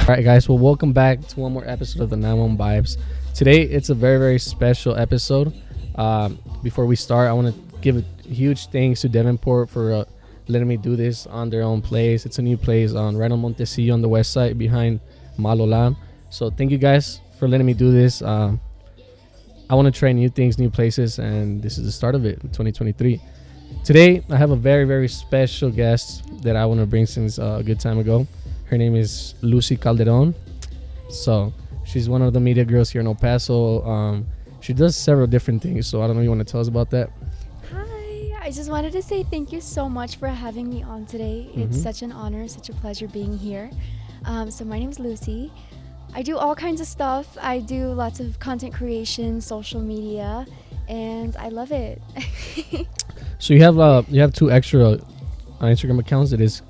All right, guys. Well, welcome back to one more episode of the 91 Vibes. Today, it's a very, very special episode. Before we start, I want to give a huge thanks to Devonport for letting me do this on their own place. It's a new place right on Montecillo on the west side behind Malolam. So thank you guys for letting me do this. I want to try new things, new places, and this is the start of it in 2023. Today, I have a very, very special guest that I want to bring since a good time ago. Her name is Lucie Calderon. So she's one of the media girls here in El Paso. She does several different things. So I don't know, you want to tell us about that? Hi, I just wanted to say thank you so much for having me on today. It's such an honor, such a pleasure being here. So my name is Lucie. I do all kinds of stuff. I do lots of content creation, social media, and I love it. So you have two extra Instagram accounts. It is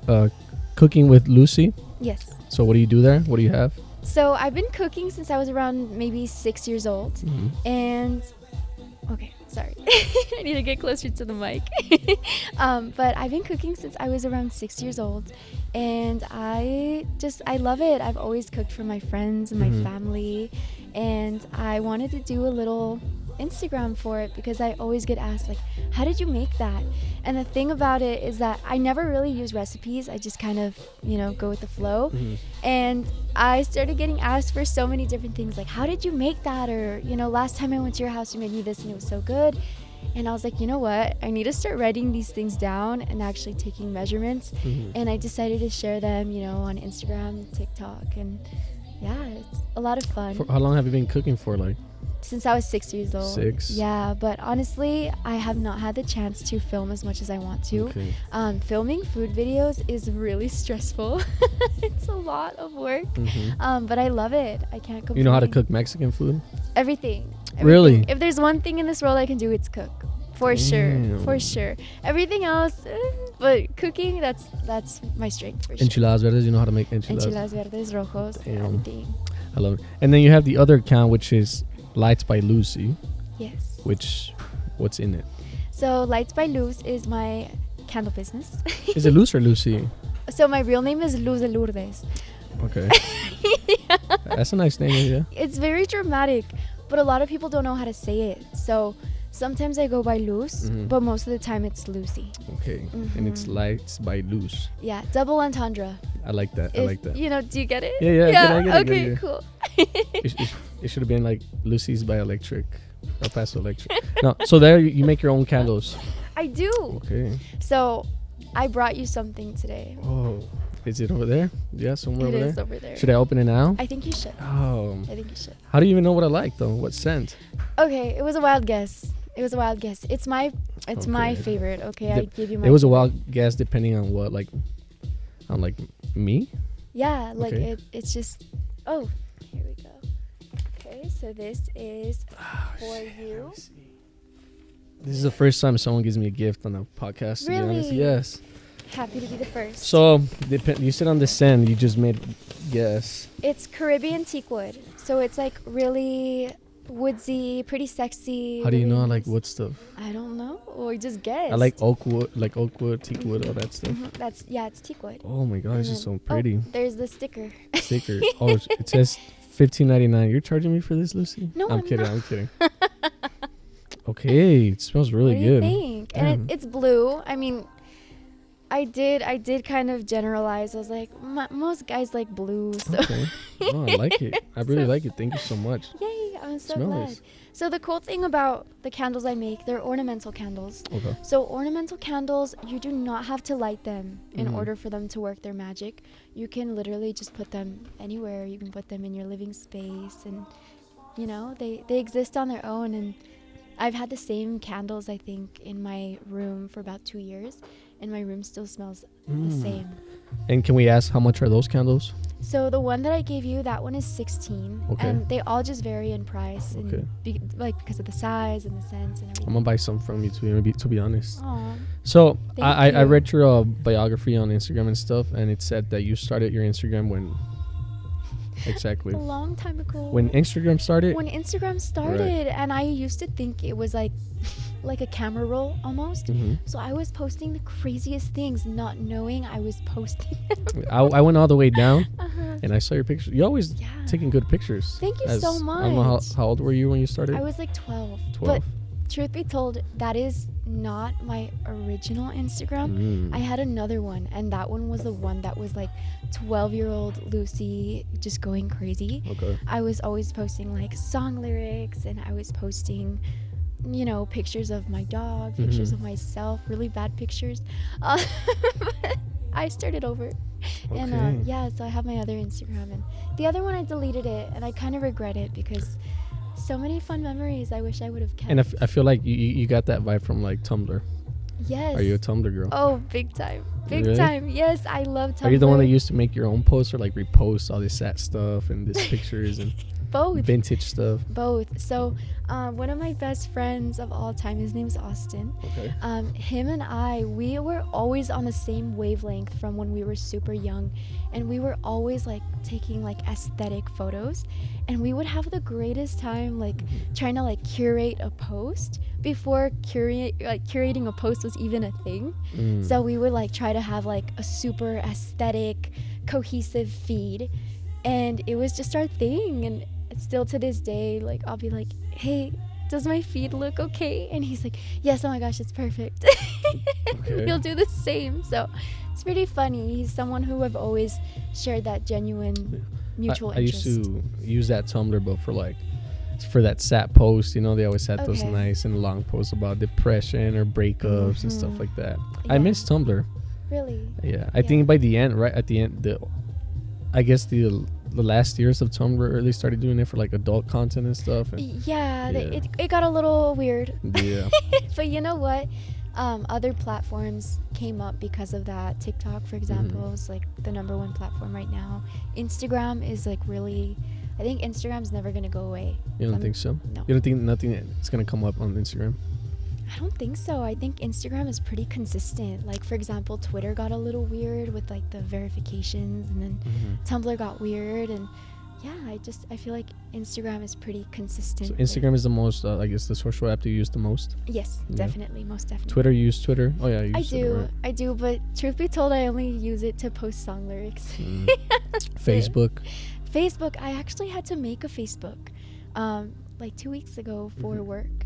Cooking with Lucie. Yes. So what do you do there? What do you have? So I've been cooking since I was around maybe 6 years old. And okay, sorry. I need to get closer to the mic. But I've been cooking since I was around 6 years old. And I love it. I've always cooked for my friends and my family. And I wanted to do a little Instagram for it because I always get asked, like, how did you make that? And the thing about it is that I never really use recipes. I just kind of, go with the flow. And I started getting asked for so many different things, like, how did you make that? Or, last time I went to your house, you made me this and it was so good. And I was like, you know what? I need to start writing these things down and actually taking measurements. And I decided to share them, on Instagram, TikTok. And yeah, it's a lot of fun. How long have you been cooking for? Like, since I was 6 years old. 6? Yeah, but honestly, I have not had the chance to film as much as I want to. Okay. Filming food videos is really stressful. It's a lot of work. But I love it. I can't complain. You know how to cook Mexican food? Everything. Really? If there's one thing in this world I can do, it's cook. For sure. Everything else, but cooking, that's my strength for sure. Enchiladas verdes, you know how to make enchiladas? Enchiladas verdes, rojos, everything. I love it. And then you have the other account, which is Lights by Lucie. Yes. What's in it? So Lights by Luz is my candle business. Is it Luz or Lucie? So my real name is Luz de Lourdes. Okay. Yeah. That's a nice name, yeah. It's very dramatic, but a lot of people don't know how to say it. So sometimes I go by Luz, but most of the time it's Lucie. Okay. And it's Lights by Luz. Yeah, double entendre. I like that. Do you get it? Yeah. I get okay, it. Cool. It should have been like Lucie's by Electric. El Paso Electric. No, so there you make your own candles. I do. Okay. So I brought you something today. Oh, is it over there? Yeah, somewhere over there? It is over there. Should I open it now? I think you should. Oh. I think you should. How do you even know what I like, though? What scent? Okay, it was a wild guess. It's my favorite. Okay, I give you my. It was a wild guess depending on what, on me? Yeah, okay. it's just. Oh, here we go. Okay, so this is for you. This is the first time someone gives me a gift on a podcast. To Really? be honest. Yes. Happy to be the first. So you said on the scent, you just made guess. It's Caribbean teak wood, so it's like really woodsy, pretty sexy. How do you really know I nice. like wood stuff? I don't know, or just guess. I like oak wood, teak wood, all that stuff. It's teak wood. Oh my god, this is so pretty. Oh, there's the sticker. Sticker. Oh, it says $15.99. You're charging me for this, Lucie? No, I'm kidding. not. I'm kidding. Okay, it smells really what do good. You think? And it's blue. I mean, I did kind of generalize. I was like, most guys like blue. So. Okay. Oh, I like it. I really like it. Thank you so much. Yay, I'm so Smell glad. this. So the cool thing about the candles I make, they're ornamental candles. Okay. So ornamental candles, you do not have to light them in order for them to work their magic. You can literally just put them anywhere. You can put them in your living space, and they exist on their own. And I've had the same candles, I think, in my room for about 2 years, and my room still smells the same. And can we ask how much are those candles? So the one that I gave you, that one is 16. Okay. And they all just vary in price. And Okay. because of the size and the scents and everything. I'm gonna buy some from you to be honest. Aw. So Thank I you. read your biography on Instagram and stuff, and it said that you started your Instagram when exactly A long time ago. when Instagram started. When Instagram started, and I used to think it was like like a camera roll almost. So I was posting the craziest things, not knowing I was posting them. I went all the way down, and I saw your pictures. You always Yeah. taking good pictures. Thank you so much. I don't know how old were you when you started? I was like 12. 12. But truth be told, that is not my original Instagram. I had another one, and that one was the one that was like 12-year-old Lucie just going crazy. Okay. I was always posting like song lyrics, and I was posting, you know, pictures of my dog, pictures of myself, really bad pictures. I started over. Okay. And yeah, so I have my other Instagram, and the other one I deleted it, and I kind of regret it because so many fun memories I wish I would have kept. And I feel like you got that vibe from like Tumblr. Yes. Are you a Tumblr girl? Oh, big time. Big Really? time. Yes, I love Tumblr. Are you the one that used to make your own posts or like repost all this sad stuff and these pictures and both? vintage stuff? Both. So one of my best friends of all time, his name's Austin. Okay. Him and we were always on the same wavelength from when we were super young, and we were always like taking like aesthetic photos, and we would have the greatest time like trying to like curate a post before curating a post was even a thing. So we would like try to have like a super aesthetic, cohesive feed, and it was just our thing. And still to this day, like I'll be like, hey, does my feed look okay? And he's like, yes, oh my gosh, it's perfect. Okay. He'll do the same. So it's pretty funny. He's someone who I've always shared that genuine mutual I interest. used to use that Tumblr, but for that sad post, you know, they always had those Okay. nice and long posts about depression or breakups and stuff like that. I Yeah. miss Tumblr. Really? Yeah, I think by the end, right at the end, I guess the last years of Tumblr, they started doing it for like adult content and stuff. And Yeah, Yeah. It got a little weird. yeah, But you know what? Other platforms came up because of that. TikTok, for example, is like the #1 platform right now. Instagram is like really, I think Instagram's never gonna go away. you don't think so? No. You don't think nothing is gonna come up on Instagram? I don't think so. I think Instagram is pretty consistent. Like, for example, Twitter got a little weird with like the verifications, and then Tumblr got weird, and yeah, I feel like Instagram is pretty consistent. So Instagram is the most, I guess, the social app you use the most. Yes, Yeah. definitely, most definitely. Twitter, you use Twitter? Oh yeah, you I use Twitter, do, right? I do, but truth be told, I only use it to post song lyrics. Facebook. Facebook, I actually had to make a Facebook like 2 weeks ago for work.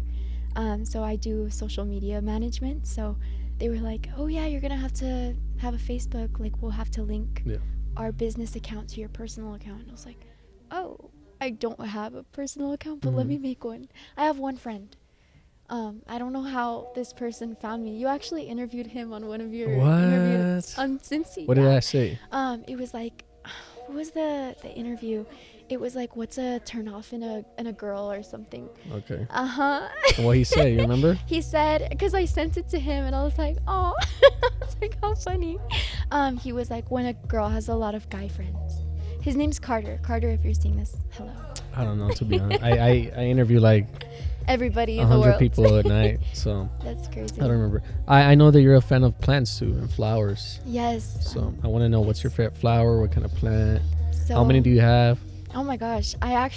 So I do social media management. So they were like, oh yeah, you're going to have a Facebook. Like, we'll have to link our business account to your personal account. And I was like, oh, I don't have a personal account, but let me make one. I have one friend. I don't know how this person found me. You actually interviewed him on one of your interviews on Cincy. What did I say? It was like, what was the interview? It was like, what's a turn off in a girl or something. Okay. And what he said, you remember? He said, because I sent it to him, and I was like, oh, I was like, how funny. He was like, when a girl has a lot of guy friends. His name's Carter. Carter, if you're seeing this, hello. I don't know, to be honest. I interview like Everybody in the 100 world. people a night, so That's crazy. I don't remember. I know that you're a fan of plants too and flowers. Yes. So I want to know, what's your favorite flower? What kind of plant? So, How many do you have? Oh my gosh. I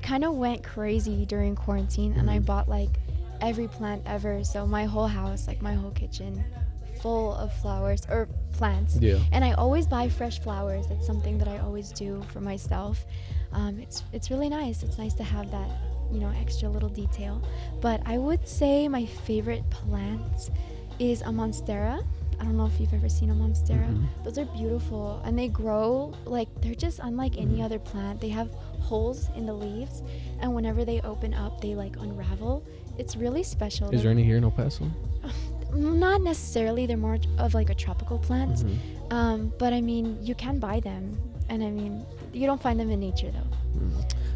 kind of went crazy during quarantine, and I bought like every plant ever. So my whole house, like my whole kitchen, full of flowers or plants. Yeah. And I always buy fresh flowers. That's something that I always do for myself. It's really nice. It's nice to have that, extra little detail. But I would say my favorite plant is a monstera. I don't know if you've ever seen a monstera. Those are beautiful, and they grow like they're just unlike any other plant. They have holes in the leaves, and whenever they open up, they like unravel. It's really special. Is there any here in El Paso? Not necessarily. They're more of like a tropical plant. But I mean, you can buy them, and I mean, you don't find them in nature though.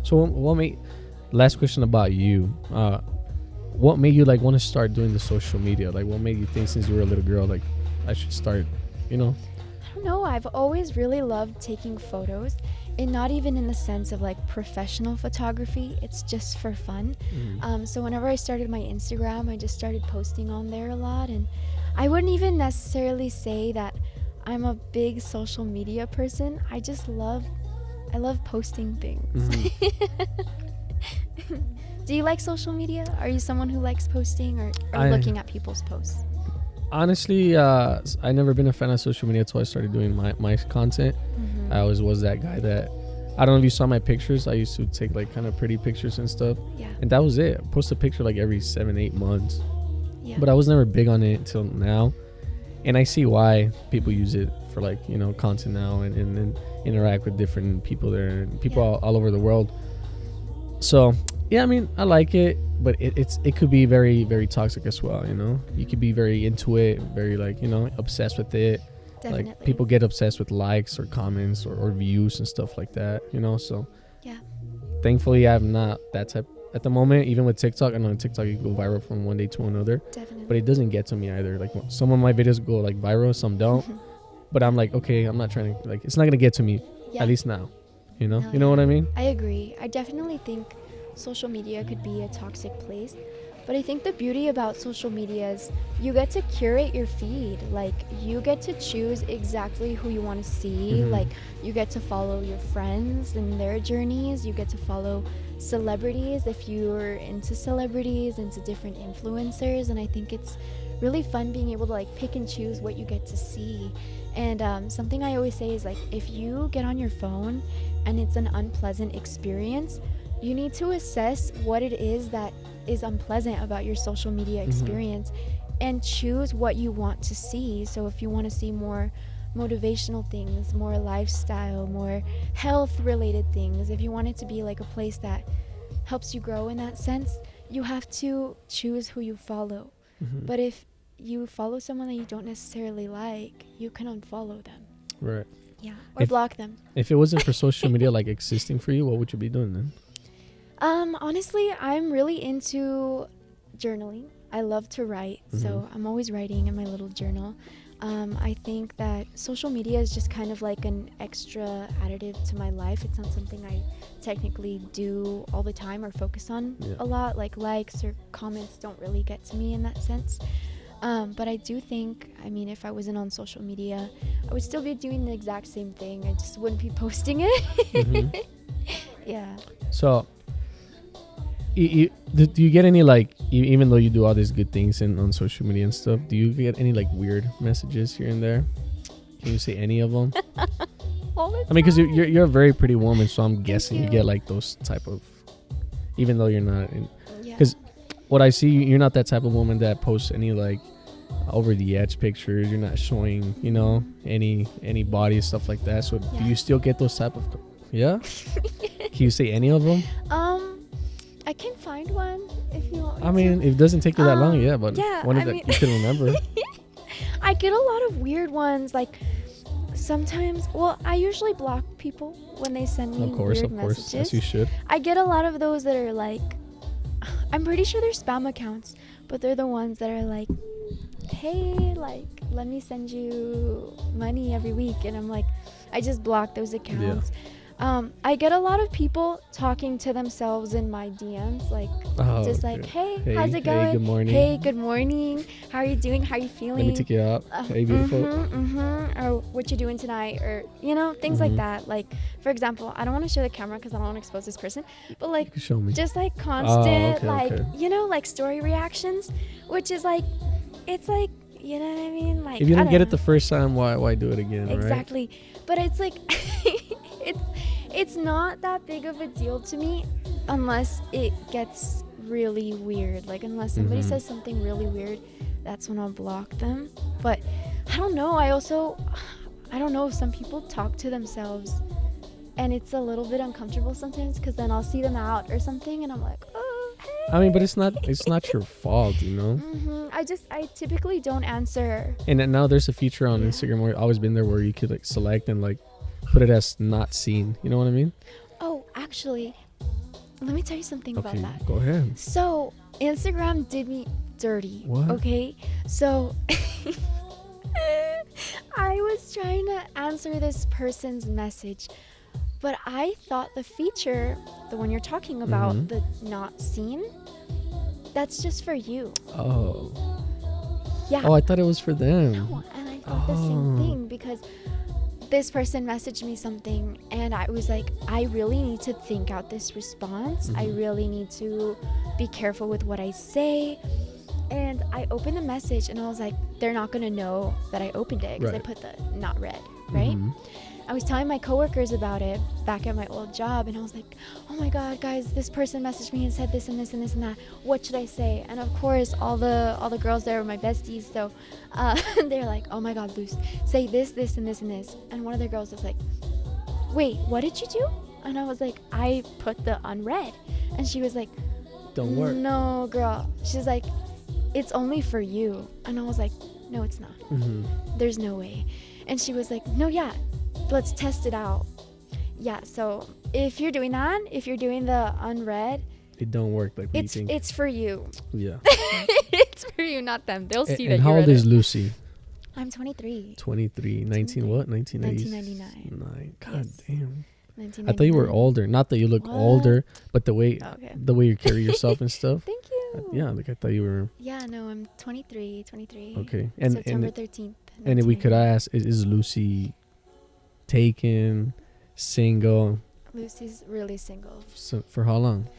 So what made? Last question about you. What made you like want to start doing the social media? Like, what made you think since you were a little girl, like, I should start? I don't know. I've always really loved taking photos, and not even in the sense of like professional photography. It's just for fun. So whenever I started my Instagram, I just started posting on there a lot, and I wouldn't even necessarily say that I'm a big social media person. I just love posting things. Do you like social media? Are you someone who likes posting or looking at people's posts? Honestly, I never been a fan of social media until I started doing my content. I always was that guy that, I don't know if you saw my pictures. I used to take like kind of pretty pictures and stuff. Yeah. And that was it. I post a picture like every 7-8 months. Yeah. But I was never big on it until now. And I see why people use it for like, you know, content now and interact with different people there and people all over the world. So, yeah, I mean, I like it, but it could be very, very toxic as well, you know? You could be very into it, very like, you know, obsessed with it. Definitely. Like people get obsessed with likes or comments or views and stuff like that, you know? So, yeah. Thankfully, I'm not that type at the moment. Even with TikTok, I know on TikTok you go viral from one day to another. Definitely. But it doesn't get to me either. Like some of my videos go like viral, some don't. But I'm like, okay, I'm not trying to, like, it's not going to get to me, at least now, you know? You know what I mean? I agree. I definitely think social media could be a toxic place. But I think the beauty about social media is you get to curate your feed. Like, you get to choose exactly who you want to see. Like, you get to follow your friends and their journeys. You get to follow celebrities if you're into celebrities, into different influencers. And I think it's really fun being able to, like, pick and choose what you get to see. And something I always say is, like, if you get on your phone and it's an unpleasant experience, you need to assess what it is that is unpleasant about your social media experience and choose what you want to see. So if you want to see more motivational things, more lifestyle, more health related things, if you want it to be like a place that helps you grow in that sense, you have to choose who you follow. But if you follow someone that you don't necessarily like, you can unfollow them. Right. Yeah. Or block them. If it wasn't for social media like existing for you, what would you be doing then? Honestly, I'm really into journaling. I love to write, so I'm always writing in my little journal. I think that social media is just kind of like an extra additive to my life. It's not something I technically do all the time or focus on a lot. Like likes or comments don't really get to me in that sense. But I do think, I mean, if I wasn't on social media, I would still be doing the exact same thing. I just wouldn't be posting it. Yeah. So, do you get any, like, even though you do all these good things on social media and stuff, do you get any, like, weird messages here and there? Can you say any of them? All the time. I mean, because you're a very pretty woman, so I'm guessing you get, like, those type of, even though you're not. Because what I see, you're not that type of woman that posts any, like, over the edge pictures. You're not showing, you know, any body, stuff like that. So do you still get those type of, Can you say any of them? I can find one if you want me I mean, to. it doesn't take you that long, but one that you can remember. I get a lot of weird ones, like sometimes, well, I usually block people when they send me weird messages. As you should. I get a lot of those that are like, I'm pretty sure they're spam accounts, but they're the ones that are like, hey, like, let me send you money every week. And I'm like, I just block those accounts. I get a lot of people talking to themselves in my DMs, like, like, hey, how's it going? Hey, good morning. Hey, good morning. How are you doing? How are you feeling? Let me take you out. Hey, beautiful. Or what you doing tonight? Or, you know, things like that. Like, for example, I don't want to show the camera because I don't want to expose this person. But, like, show me. just, like, constant, you know, like, story reactions, which is, like, it's, like, you know what I mean? Like, if you didn't get it the first time, why do it again, exactly. Right? But it's, like, it's not that big of a deal to me unless it gets really weird. Like, unless somebody says something really weird, that's when I'll block them. But I don't know. I don't know if some people talk to themselves and it's a little bit uncomfortable sometimes because then I'll see them out or something and I'm like, oh, hey. I mean, but it's not your fault, you know? I typically don't answer. And then now there's a feature on Instagram where it's always been there where you could, like, select and, like, put it as not seen. You know what I mean? Oh, actually, let me tell you something about that. Go ahead. So, Instagram did me dirty. What? Okay? So, I was trying to answer this person's message, but I thought the feature, the one you're talking about, the not seen, that's just for you. Oh. Yeah. Oh, I thought it was for them. No, and I thought the same thing because this person messaged me something, and I was like, I really need to think out this response. I really need to be careful with what I say. And I opened the message, and I was like, they're not gonna know that I opened it because I put the not read, right? I was telling my coworkers about it back at my old job, and I was like, oh my god, guys, this person messaged me and said this and this and this and that. What should I say? And of course, all the girls there were my besties, so they're like, oh my god, Luce, say this, this, and this, and this. And one of the girls was like, wait, what did you do? And I was like, I put the unread. And she was like, don't work. No, girl. She's like, it's only for you. And I was like, no, it's not. There's no way. And she was like, no, yeah, let's test it out. Yeah, so if you're doing that, if you're doing the unread, it don't work like we think. It's for you. Yeah. It's for you, not them. They'll see that. And how old is Lucy? I'm 23. 23. 19 what? 1999. God damn. 1999. I thought you were older. Not that you look older, but the way you carry yourself and stuff. Thank you. Yeah, like I thought you were. Yeah, no, I'm 23. Okay. And September 13th. And if we could ask, is Lucy taken, single? Lucy's really single. So for how long?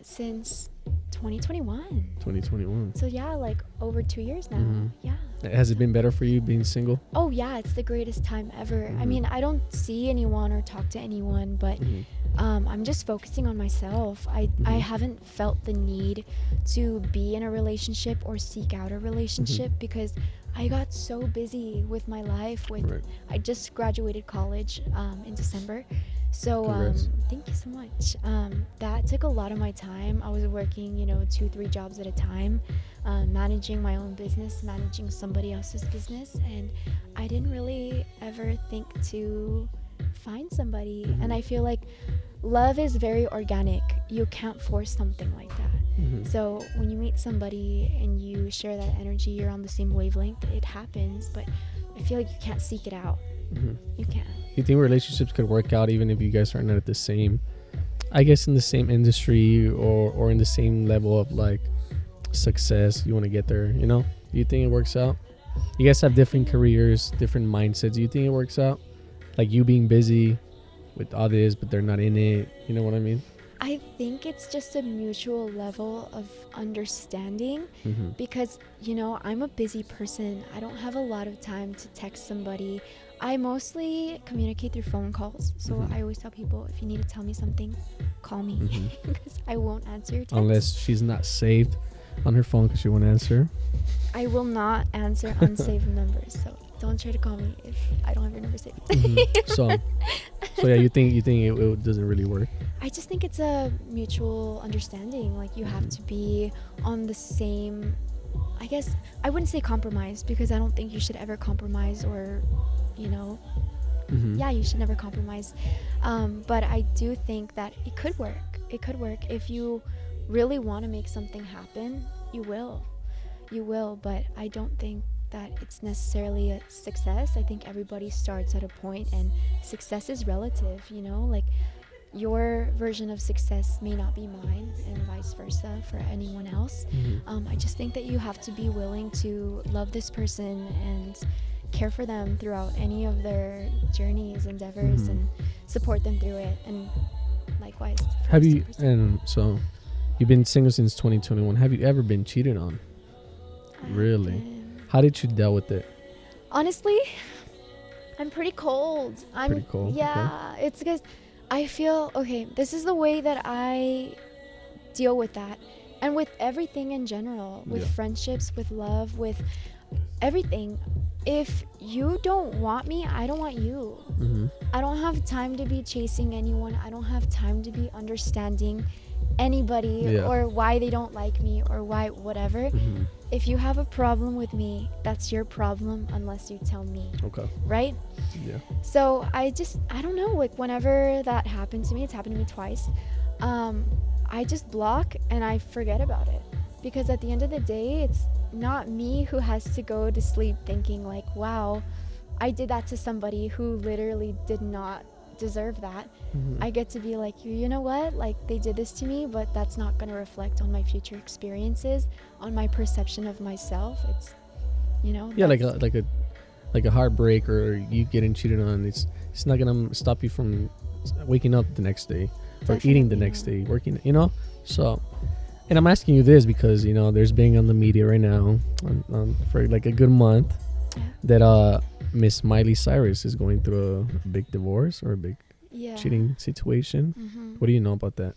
Since 2021. 2021. So yeah, like over 2 years now. Yeah. Has it been better for you being single? Oh yeah, it's the greatest time ever. I mean, I don't see anyone or talk to anyone, but I'm just focusing on myself. I haven't felt the need to be in a relationship or seek out a relationship because I got so busy with my life. I just graduated college in December. So thank you so much. That took a lot of my time. I was working 2-3 jobs at a time, managing my own business, managing somebody else's business, and I didn't really ever think to find somebody. And I feel like love is very organic. You can't force something like that. So when you meet somebody and you share that energy, you're on the same wavelength, it happens, but I feel like you can't seek it out. You can't. You think relationships could work out even if you guys are not at the same, I guess, in the same industry or in the same level of like success? You want to get there, Do you think it works out? You guys have different careers, different mindsets. Do you think it works out? Like you being busy with all this, but they're not in it. You know what I mean? I think it's just a mutual level of understanding because, I'm a busy person. I don't have a lot of time to text somebody. I mostly communicate through phone calls. So I always tell people, if you need to tell me something, call me because I won't answer your text. Unless she's not saved on her phone because she won't answer. I will not answer unsaved numbers. So don't try to call me if I don't have your number saved. So yeah, you think it doesn't really work? I just think it's a mutual understanding. Like you have to be on the same, I guess I wouldn't say compromise because I don't think you should ever compromise or, yeah, you should never compromise. But I do think that it could work. It could work. If you really want to make something happen, you will. But I don't think that it's necessarily a success. I think everybody starts at a point and success is relative, like your version of success may not be mine and vice versa for anyone else. I just think that you have to be willing to love this person and care for them throughout any of their journeys, endeavors, and support them through it. And likewise. Have you, and so you've been single since 2021. Have you ever been cheated on? Really? How did you deal with it? Honestly, I'm pretty cold. Pretty cold? Yeah, okay. It's because I feel, this is the way that I deal with that. And with everything in general, with friendships, with love, with everything. If you don't want me, I don't want you. I don't have time to be chasing anyone. I don't have time to be understanding anybody or why they don't like me or why whatever. If you have a problem with me, that's your problem unless you tell me. Okay. Right? Yeah. So I don't know, like whenever that happened to me, it's happened to me twice, I just block and I forget about it. Because at the end of the day, it's not me who has to go to sleep thinking like, wow, I did that to somebody who literally did not deserve that. I get to be like, you know what, like they did this to me, but that's not going to reflect on my future experiences, on my perception of myself. It's, like a like a heartbreak or you getting cheated on, it's not gonna stop you from waking up the next day or eating the next day, working, So, and I'm asking you this because there's being on the media right now for like a good month that Miss Miley Cyrus is going through a big divorce or a big cheating situation. What do you know about that?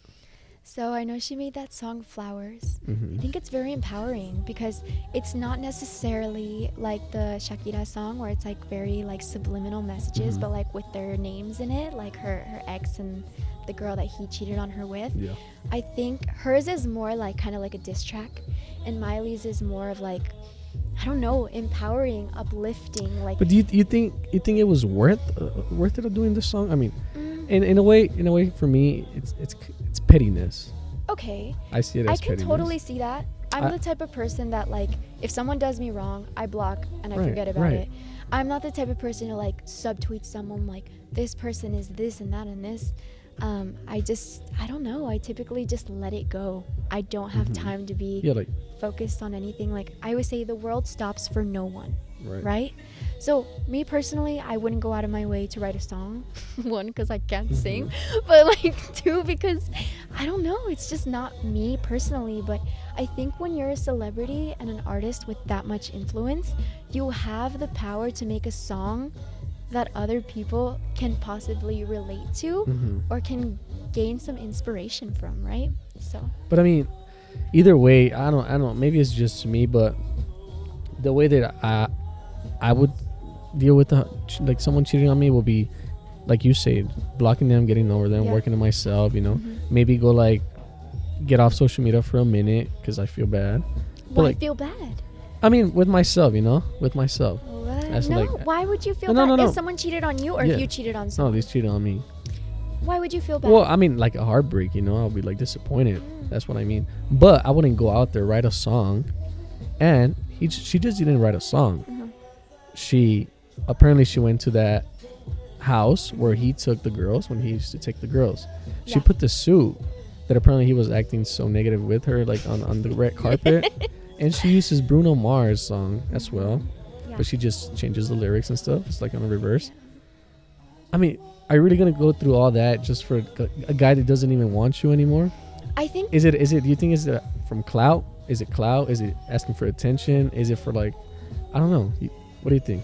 So I know she made that song Flowers. I think it's very empowering because it's not necessarily like the Shakira song where it's like very like subliminal messages, but like with their names in it, like her ex and the girl that he cheated on her with. Yeah. I think hers is more like kind of like a diss track, and Miley's is more of like, I don't know, empowering, uplifting. Like, but do you think it was worth it of doing this song? I mean, in a way, for me, it's pettiness. Okay. I see it as pettiness. I can totally see that. I'm the type of person that like, if someone does me wrong, I block and I forget about it. I'm not the type of person to like subtweet someone like this person is this and that and this. I don't know. I typically just let it go. I don't have time to be focused on anything. Like I always say, the world stops for no one. Right? So me personally, I wouldn't go out of my way to write a song. One, because I can't sing, but like two, because I don't know, it's just not me personally. But I think when you're a celebrity and an artist with that much influence, you have the power to make a song that other people can possibly relate to or can gain some inspiration from, right? So but I mean, either way, I don't know, maybe it's just me, but the way that I would deal with like someone cheating on me will be, like you said, blocking them, getting over them, working on myself, maybe go like get off social media for a minute because I feel bad. Why like, feel bad? I mean, with myself, with myself. No, why would you feel bad? No. If someone cheated on you or if you cheated on someone? No, they cheated on me. Why would you feel bad? Well, I mean, like a heartbreak, I'll be like disappointed. That's what I mean. But I wouldn't go out there, write a song, and she just didn't write a song. She went to that house where he took the girls when he used to take the girls. She put the suit that apparently he was acting so negative with her, like on the red carpet, and she uses Bruno Mars song as well. But she just changes the lyrics and stuff. It's like on a reverse. I mean, are you really gonna go through all that just for a guy that doesn't even want you anymore? I think. Do you think is it from clout? Is it clout? Is it asking for attention? Is it for like, I don't know. What do you think?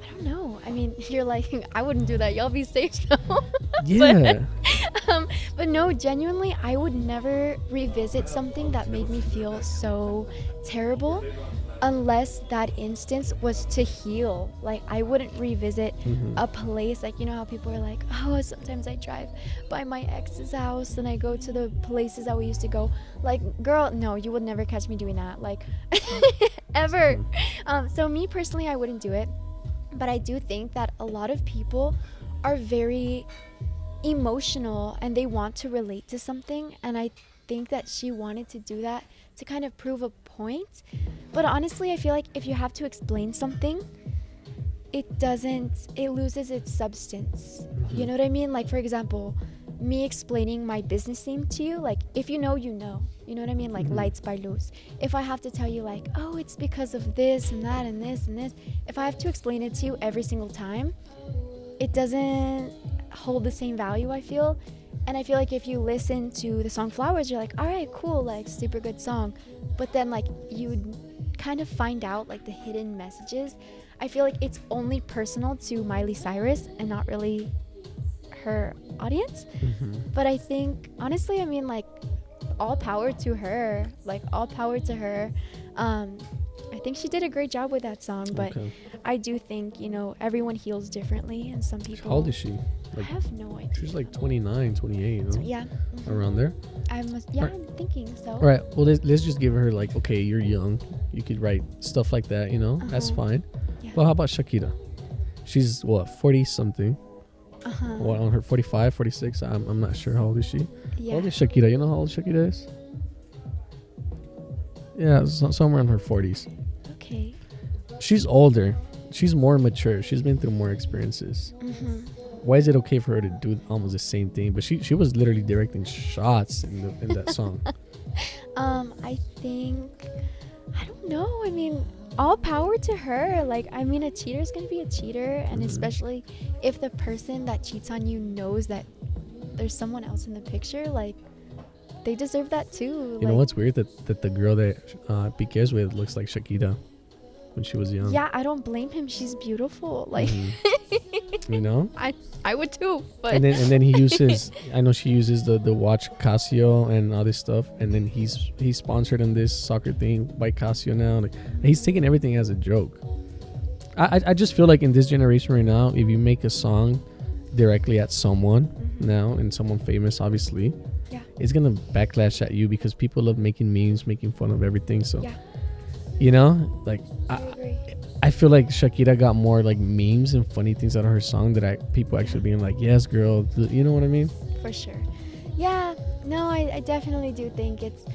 I don't know. I mean, you're like, I wouldn't do that. Y'all be safe though. Yeah. But no, genuinely, I would never revisit something that made me feel so terrible unless that instance was to heal. Like I wouldn't revisit a place, like how people are like, oh, sometimes I drive by my ex's house and I go to the places that we used to go. Like, girl, no, you would never catch me doing that, like ever. So me personally, I wouldn't do it, but I do think that a lot of people are very emotional and they want to relate to something, and I think that she wanted to do that to kind of prove a point. But honestly, I feel like if you have to explain something, it loses its substance. You know what I mean? Like, for example, me explaining my business name to you, like, if you know, you know what I mean? Like Lights by Luz. If I have to tell you like, oh, it's because of this and that and this and this, if I have to explain it to you every single time, it doesn't hold the same value, I feel. And I feel like if you listen to the song Flowers, you're like, all right, cool, like super good song. But then like you kind of find out like the hidden messages. I feel like it's only personal to Miley Cyrus and not really her audience. But I think, honestly, I mean, like, all power to her. Like, all power to her. I think she did a great job with that song, but I do think, everyone heals differently, and some people... How old is she? Like, I have no idea. She's like 29, 28, Yeah. Around there? I'm thinking so. All right, well, let's just give her, like, okay, you're young. You could write stuff like that, That's fine. Yeah. Well, how about Shakira? She's, what, 40-something? What, on her 45, 46? I'm not sure. How old is she? Yeah. How old is Shakira? You know how old Shakira is? Yeah, somewhere in her 40s. Okay. She's older. She's more mature. She's been through more experiences. Why is it okay for her to do almost the same thing? But she was literally directing shots in that song. I think, I don't know. I mean, all power to her. Like, I mean, a cheater's gonna be a cheater, and especially if the person that cheats on you knows that there's someone else in the picture, like, they deserve that too. You know what's weird? That the girl that Piqué's with looks like Shakira when she was young. Yeah, I don't blame him. She's beautiful. Like, you know? I would too. But And then he uses, I know she uses the watch Casio and all this stuff, and then he's sponsored in this soccer thing by Casio now. Like, he's taking everything as a joke. I just feel like in this generation right now, if you make a song directly at someone now, and someone famous, obviously, it's gonna backlash at you because people love making memes, making fun of everything. So, you know, like I feel like Shakira got more like memes and funny things out of her song that people actually being like, yes, girl, you know what I mean? For sure. Yeah, no, I definitely do think it's,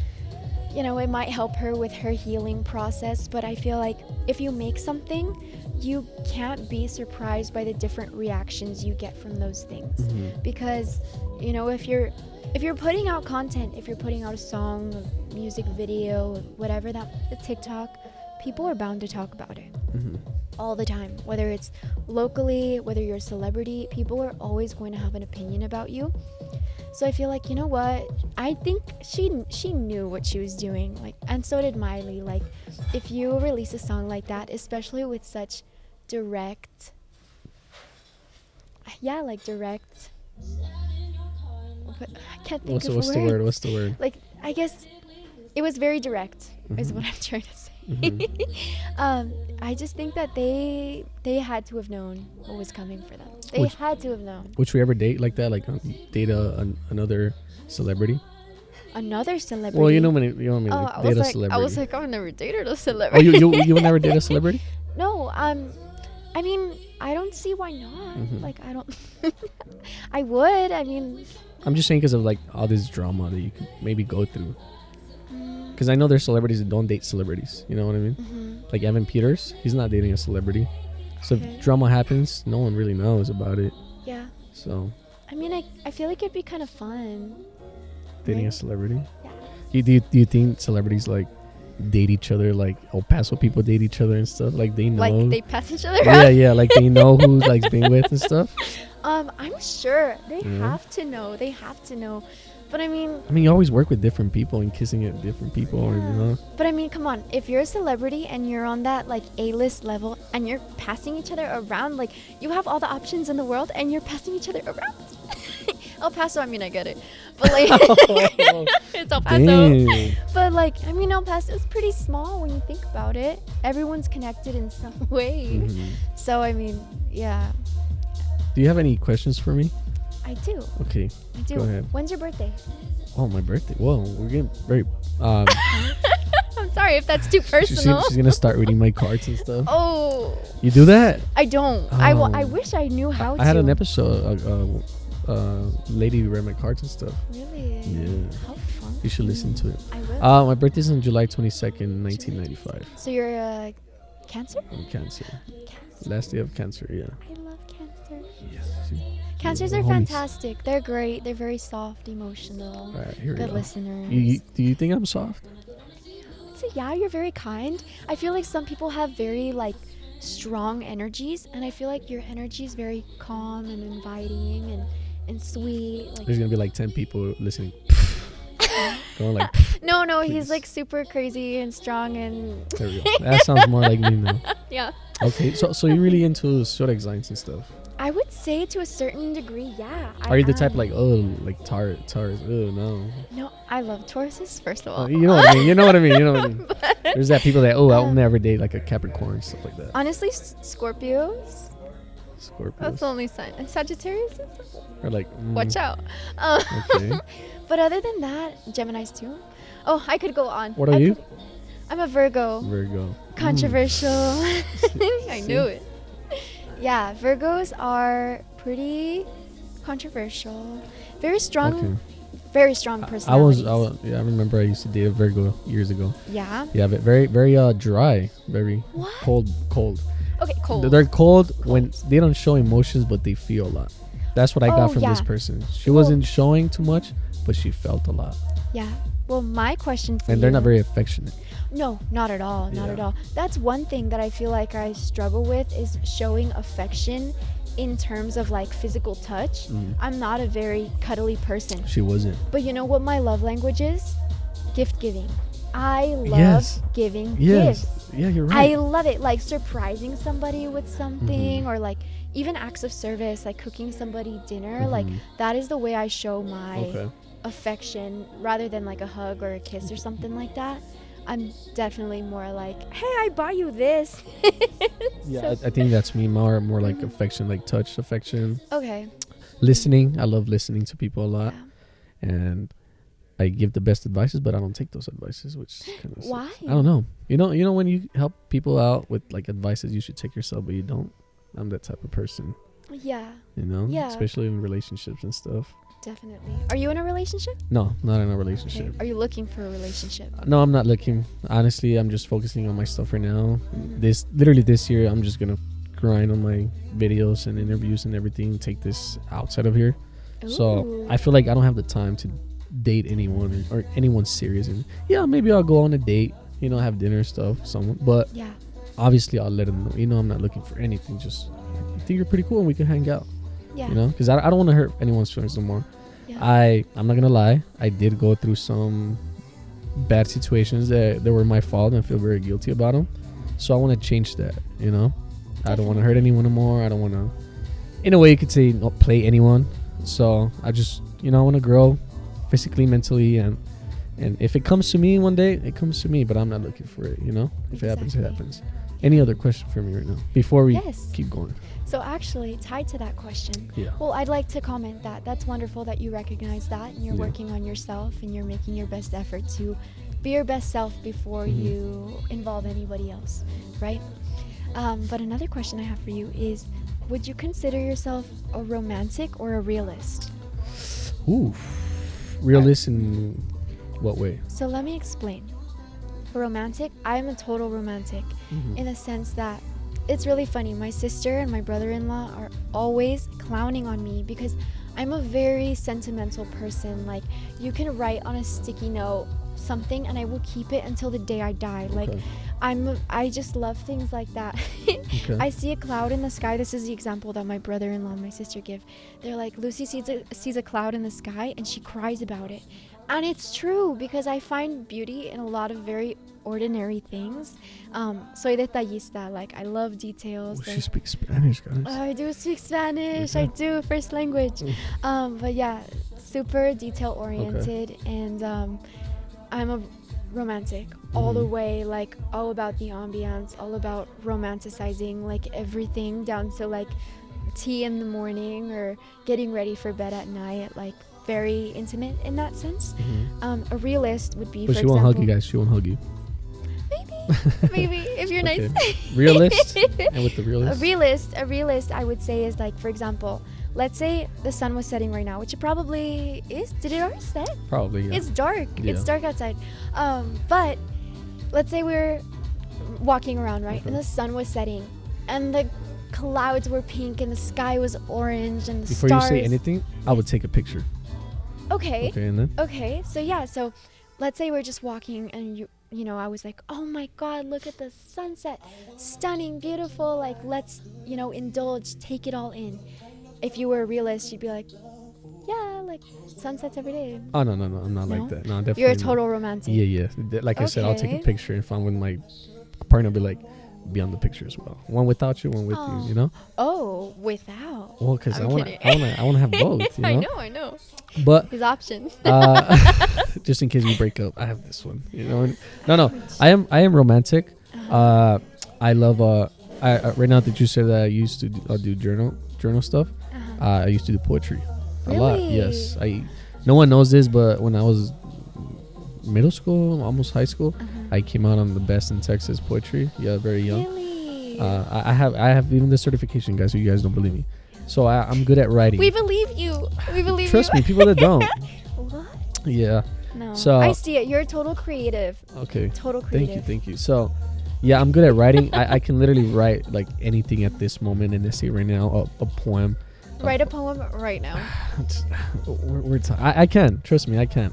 you know, it might help her with her healing process, but I feel like if you make something, you can't be surprised by the different reactions you get from those things. Because, you know, if you're putting out content, if you're putting out a song, a music video, whatever, a TikTok, people are bound to talk about it all the time. Whether it's locally, whether you're a celebrity, people are always going to have an opinion about you. So I feel like, you know what? I think she knew what she was doing, like, and so did Miley. Like, if you release a song like that, especially with such direct. But I can't think of what's the word? Like, I guess it was very direct, is what I'm trying to say. I just think that they had to have known what was coming for them. They had to have known. Would you ever date like that? Like date another celebrity? Another celebrity? Well, you know what I mean. Like, date a celebrity. I was like, I've never dated a celebrity. Oh, you would never date a celebrity? No. I mean, I don't see why not. Like, I don't. I would. I mean. I'm just saying because of like all this drama that you could maybe go through. Because I know there's celebrities that don't date celebrities. You know what I mean? Like Evan Peters, he's not dating a celebrity. So if drama happens, no one really knows about it. Yeah. So. I mean, I feel like it'd be kind of fun. Dating a celebrity? Yeah. Do you think celebrities like date each other, like El Paso people date each other and stuff? Like they know. Like they pass each other around? Yeah, like they know who like being with and stuff. I'm sure they have to know. They have to know. But I mean, you always work with different people and kissing at different people, you know. But I mean, come on. If you're a celebrity and you're on that like A-list level and you're passing each other around, like you have all the options in the world and you're passing each other around. El Paso, I mean, I get it, but like it's El Paso. Dang. But like, I mean, El Paso is pretty small when you think about it. Everyone's connected in some way. So I mean, yeah. Do you have any questions for me? I do. Okay. I do. Go ahead. When's your birthday? Oh, my birthday. Whoa, we're getting very. I'm sorry if that's too personal. She's gonna start reading my cards and stuff. Oh. You do that? I don't. Oh. I wish I knew how to. I had an episode. Lady read my cards and stuff. Really? Yeah. How fun. You should listen to it. I will. My birthday's on July 22nd, 1995. So you're a Cancer? I'm Cancer. Last day of Cancer, yeah. I love Cancer. Yes. Cancers are fantastic. They're great. They're very soft, emotional. All right, here we good go. listeners. Do you think I'm soft? So yeah, you're very kind. I feel like some people have very like strong energies, and I feel like your energy is very calm and inviting and sweet. Like, there's gonna be like 10 people listening. Going like. No, please. he's like super crazy and strong and. There we go. That sounds more like me now. Yeah. Okay, so you're really into zodiac signs and stuff. I would say to a certain degree, yeah. Are you the type like Taurus? Oh no. No, I love Tauruses. First of all, you know what I mean. You know what I mean. There's that people that I'll never date like a Capricorn, stuff like that. Honestly, Scorpios. That's the only sign. And Sagittarius. Or like. Watch out. Okay. But other than that, Geminis too. Oh, I could go on. What are you? I'm a Virgo. Controversial. I knew it. Yeah, Virgos are pretty controversial. Very strong. Okay. Very strong personalities. I remember I used to date a Virgo years ago. Yeah. Yeah, but very dry, very cold. Okay, cold. They're cold when they don't show emotions, but they feel a lot. That's what I got from this person. She wasn't showing too much, but she felt a lot. Yeah. Well, my question for you. And they're not very affectionate. No, not at all. Not Yeah. at all. That's one thing that I feel like I struggle with is showing affection in terms of like physical touch. I'm not a very cuddly person. She wasn't. But you know what my love language is? Gift giving. I love Yes. giving Yes. gifts. Yeah, you're right. I love it. Like surprising somebody with something or like even acts of service, like cooking somebody dinner. Like that is the way I show my affection rather than like a hug or a kiss or something like that. I'm definitely more like, hey, I bought you this. Yeah, I think that's me. More like affection, like touch affection. Okay. Listening. I love listening to people a lot. Yeah. And I give the best advices, but I don't take those advices, which kind of Why? I don't know. You know when you help people out with like advices you should take yourself, but you don't. I'm that type of person. Yeah, You know? Yeah. Especially in relationships and stuff. definitely. Are you in a relationship? No, not in a relationship. Okay. Are you looking for a relationship? No, I'm not looking. Honestly, I'm just focusing on my stuff right now. This year, I'm just gonna grind on my videos and interviews and everything. Take this outside of here. So Ooh. I feel like I don't have the time to date anyone or anyone serious. And yeah, maybe I'll go on a date. Have dinner stuff with someone. But Yeah. obviously, I'll let them know. I'm not looking for anything. Just I think you're pretty cool and we can hang out. Yeah. Because I don't want to hurt anyone's feelings no more. Yeah. I'm not gonna lie. I did go through some bad situations that were my fault, and I feel very guilty about them. So I want to change that. I don't want to hurt anyone anymore. I don't want to, in a way, you could say, not play anyone. So I just, I want to grow physically, mentally, and if it comes to me one day, it comes to me. But I'm not looking for it. If it happens, it happens. Any other question for me right now before we keep going? So actually, tied to that question, Yeah. well, I'd like to comment that that's wonderful that you recognize that and you're working on yourself and you're making your best effort to be your best self before you involve anybody else, right? But another question I have for you is, would you consider yourself a romantic or a realist? Ooh, realist in what way? So let me explain. Romantic, I'm a total romantic in the sense that it's really funny. My sister and my brother-in-law are always clowning on me because I'm a very sentimental person. Like, you can write on a sticky note something and I will keep it until the day I die. Like, I just love things like that. I see a cloud in the sky. This is the example that my brother-in-law and my sister give. They're like, Lucy sees a cloud in the sky and she cries about it. And it's true because I find beauty in a lot of very ordinary things. Soy detallista, like I love details. She speaks Spanish, guys. I do speak Spanish. I do, first language. But yeah, super detail oriented, and I'm a romantic all the way, like all about the ambiance, all about romanticizing like everything down to like tea in the morning or getting ready for bed at night, like very intimate in that sense. A realist would be, but for she won't example, hug you guys. She won't hug you. maybe if you're nice. Realist. And with the realist, a realist I would say is like, for example, let's say the sun was setting right now, which it probably is. Did it already set? Probably, yeah. It's dark. Yeah. It's dark outside. But let's say we're walking around, right? And the sun was setting and the clouds were pink and the sky was orange and the Before stars. you say anything, I would take a picture. Okay. Okay, and then? Okay. So yeah, so let's say we're just walking and you know, I was like, oh my God, look at the sunset. Stunning, beautiful. Like, let's, indulge, take it all in. If you were a realist, you'd be like, yeah, like sunsets every day. Oh, no. I'm not like that. No, definitely You're a not. total romantic. Yeah. Like I said, I'll take a Okay. picture. If I'm with my partner, I'll be like, be on the picture as well. One without you, one with you, Oh, without. Well, because I I'm want kidding. to have both, I know. But His options. just in case we break up, I have this one. No. I am romantic. I love right now that you said that I used to do journal stuff. I used to do poetry a lot. Really? Yes, no one knows this, but when I was middle school, almost high school, I came out on the best in Texas poetry. Yeah, very young. Really? I have even the certification, guys. So you guys don't believe me. So I'm good at writing. We believe you. Trust me, people that don't. What? Yeah. No. So I see it. You're a total creative. Okay. Total creative. Thank you. So, yeah, I'm good at writing. I can literally write like anything at this moment in essay right now, a poem. Write a poem right now. I can. Trust me, I can.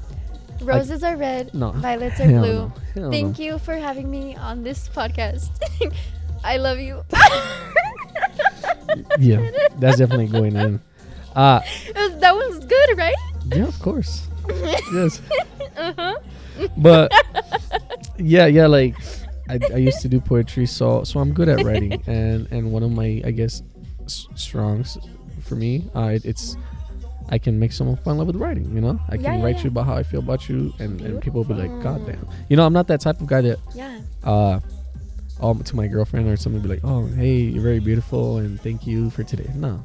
Roses are red, No. violets are Hell blue. no. Hell Thank no. you for having me on this podcast. I love you. Yeah, that's definitely going in. That was good, right? Yeah, of course. Yes. Uh-huh. But yeah, like I used to do poetry, so I'm good at writing, and one of my, I guess, strongs for me, it's I can make someone fall in love with writing. You know, I can write you about how I feel about you, and people will be like, God damn. You know, I'm not that type of guy that to my girlfriend or something be like, oh, hey, you're very beautiful and thank you for today. No,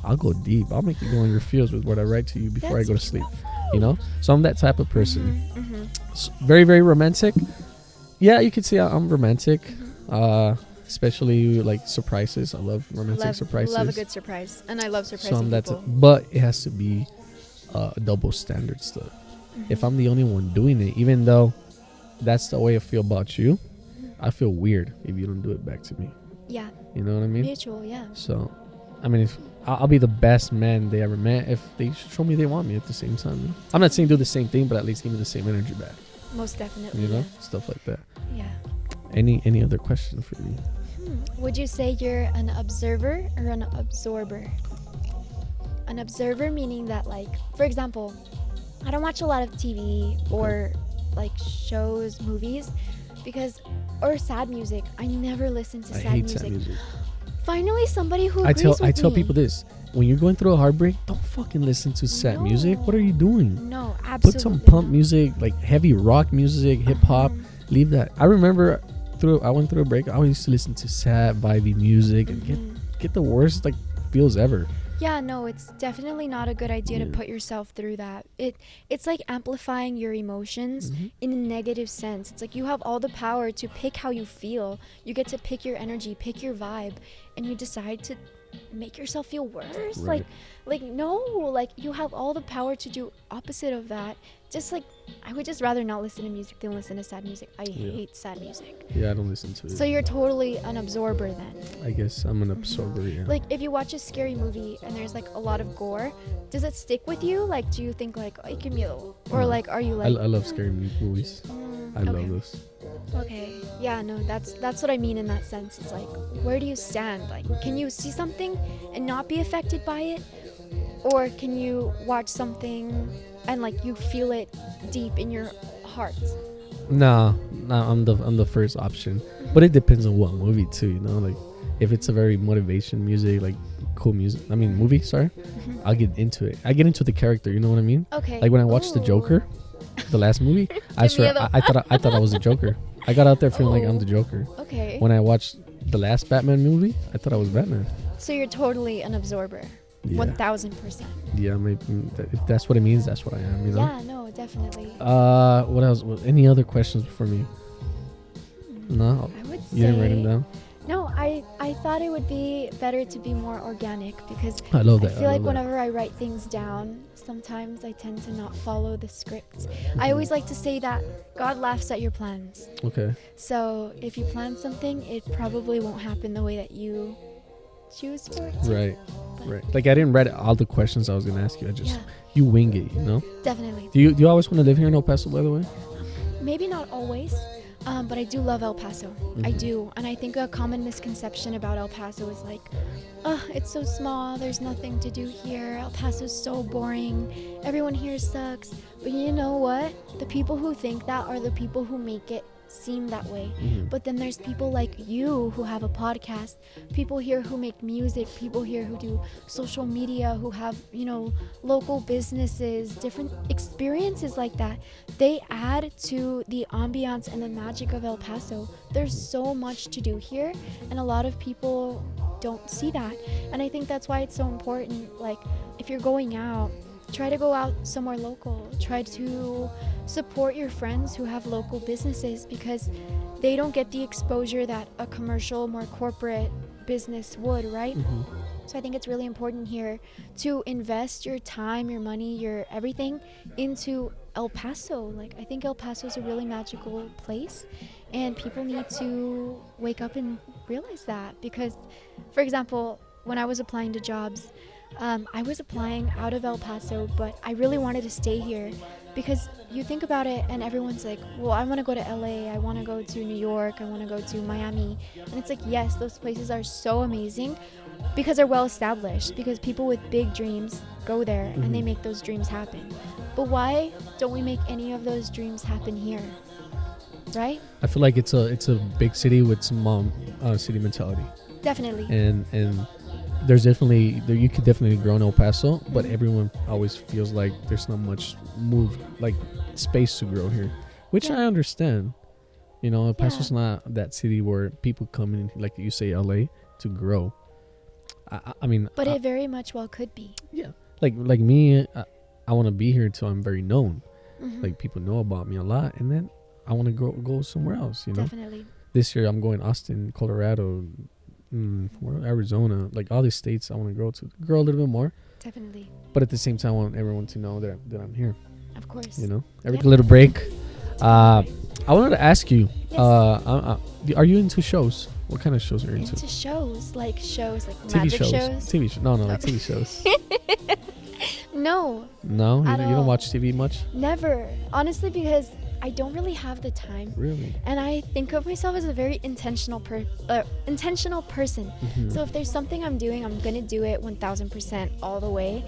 I'll go deep. I'll make you go in your feels with what I write to you before I go to sleep. You know, so I'm that type of person. Very, very romantic. Yeah, you could say I'm romantic. Especially like surprises. I love romantic surprises. Love a good surprise, and I love surprising So I'm that people. but it has to be double standard stuff. If I'm the only one doing it, even though that's the way I feel about you, I feel weird if you don't do it back to me. Yeah. You know what I mean? Mutual, yeah. So, I mean, if I'll be the best man they ever met if they show me they want me at the same time. You know? I'm not saying do the same thing, but at least give me the same energy back. Most definitely. You know, stuff like that. Yeah. Any other questions for me? Would you say you're an observer or an absorber? An observer meaning that, like, for example, I don't watch a lot of TV or like shows, movies, or sad music. I never listen to sad music. Sad music. Finally, somebody who agrees with me. I tell people this: when you're going through a heartbreak, don't fucking listen to sad music. What are you doing? No, absolutely. Put some pump music, like heavy rock music, hip hop. Leave that. I remember I went through a break. I always used to listen to sad, vibey music and get the worst like feels ever. Yeah, no, it's definitely not a good idea to put yourself through that. It's like amplifying your emotions in a negative sense. It's like you have all the power to pick how you feel. You get to pick your energy, pick your vibe, and you decide to make yourself feel worse. Right. Like no, like you have all the power to do opposite of that. Just like I would just rather not listen to music than listen to sad music. I hate sad music. Yeah, I don't listen to it. So you're totally an absorber then. I guess I'm an absorber, yeah. Like if you watch a scary movie and there's like a lot of gore, does it stick with you? Like do you think like, oh, give me a little, or like are you like I love scary movies. I love this. Okay. Yeah, no, that's what I mean in that sense. It's like, where do you stand? Like, can you see something and not be affected by it? Or can you watch something and like you feel it deep in your heart? No, I'm the first option. But it depends on what movie too, you know? Like if it's a very motivation music, like cool music, I mean movie, sorry, I'll get into it. I get into the character, you know what I mean? Okay. Like when I watched The Joker, the last movie, I swear I thought I was the Joker. I got out there feeling like I'm the Joker. Okay. When I watched the last Batman movie, I thought I was Batman. So you're totally an absorber. Yeah. 1000%. Yeah, maybe if that's what it means, that's what I am, you know? Yeah, no, definitely. What else? Any other questions for me? No? I would say You didn't write them down? No, I thought it would be better to be more organic because I love that. I feel like whenever I write things down, sometimes I tend to not follow the script. I always like to say that God laughs at your plans. Okay. So if you plan something, it probably won't happen the way that you choose for it to. Right. Like I didn't write all the questions I was gonna ask you. I just you wing it, you know. Definitely. Do you always want to live here in El Paso, by the way? Maybe not always. But I do love El Paso. I do. And I think a common misconception about El Paso is like, it's so small. There's nothing to do here. El Paso's so boring. Everyone here sucks. But you know what? The people who think that are the people who make it seem that way. But then there's people like you who have a podcast, people here who make music, people here who do social media, who have, local businesses, different experiences like that. They add to the ambiance and the magic of El Paso. There's so much to do here, and a lot of people don't see that. And I think that's why it's so important. Like, if you're going out, try to go out somewhere local. Try to support your friends who have local businesses because they don't get the exposure that a commercial, more corporate business would, right? So I think it's really important here to invest your time, your money, your everything into El Paso. Like, I think El Paso is a really magical place, and people need to wake up and realize that. Because, for example, when I was applying to jobs, I was applying out of El Paso, but I really wanted to stay here because you think about it and everyone's like, well, I want to go to LA, I want to go to New York, I want to go to Miami. And it's like, yes, those places are so amazing because they're well established, because people with big dreams go there and they make those dreams happen. But why don't we make any of those dreams happen here? Right? I feel like it's a big city with small city mentality. Definitely. And there's definitely you could definitely grow in El Paso, but everyone always feels like there's not much space to grow here, which I understand. You know, El Paso's not that city where people come in, like you say, LA, to grow. I mean, but it very much well could be. Yeah, like me, I want to be here till I'm very known. Like people know about me a lot, and then I want to go somewhere else. You know, definitely. This year I'm going Austin, Colorado, Arizona, like all these states. I want to grow a little bit more. Definitely. But at the same time, I want everyone to know that I'm here. Of course. You know, every little break. I wanted to ask you. Yes. Are you into shows? What kind of shows are you into? Into shows like TV magic shows. shows. TV shows. No, like TV shows. No. No, you don't watch TV much. Never, honestly, because I don't really have the time. Really? And I think of myself as a very intentional person. So if there's something I'm doing, I'm gonna do it 1000% all the way.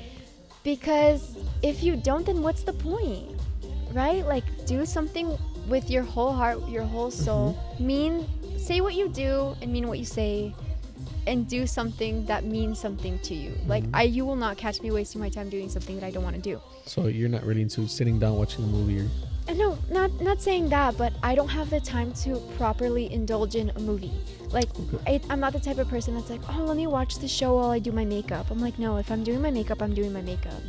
Because if you don't, then what's the point, right? Like, do something with your whole heart, your whole soul. Say what you do and mean what you say, and do something that means something to you. Like, you will not catch me wasting my time doing something that I don't want to do. So you're not really into sitting down watching a movie? No, not saying that, but I don't have the time to properly indulge in a movie. Like, I'm not the type of person that's like, oh, let me watch the show while I do my makeup. I'm like, no, if I'm doing my makeup, I'm doing my makeup.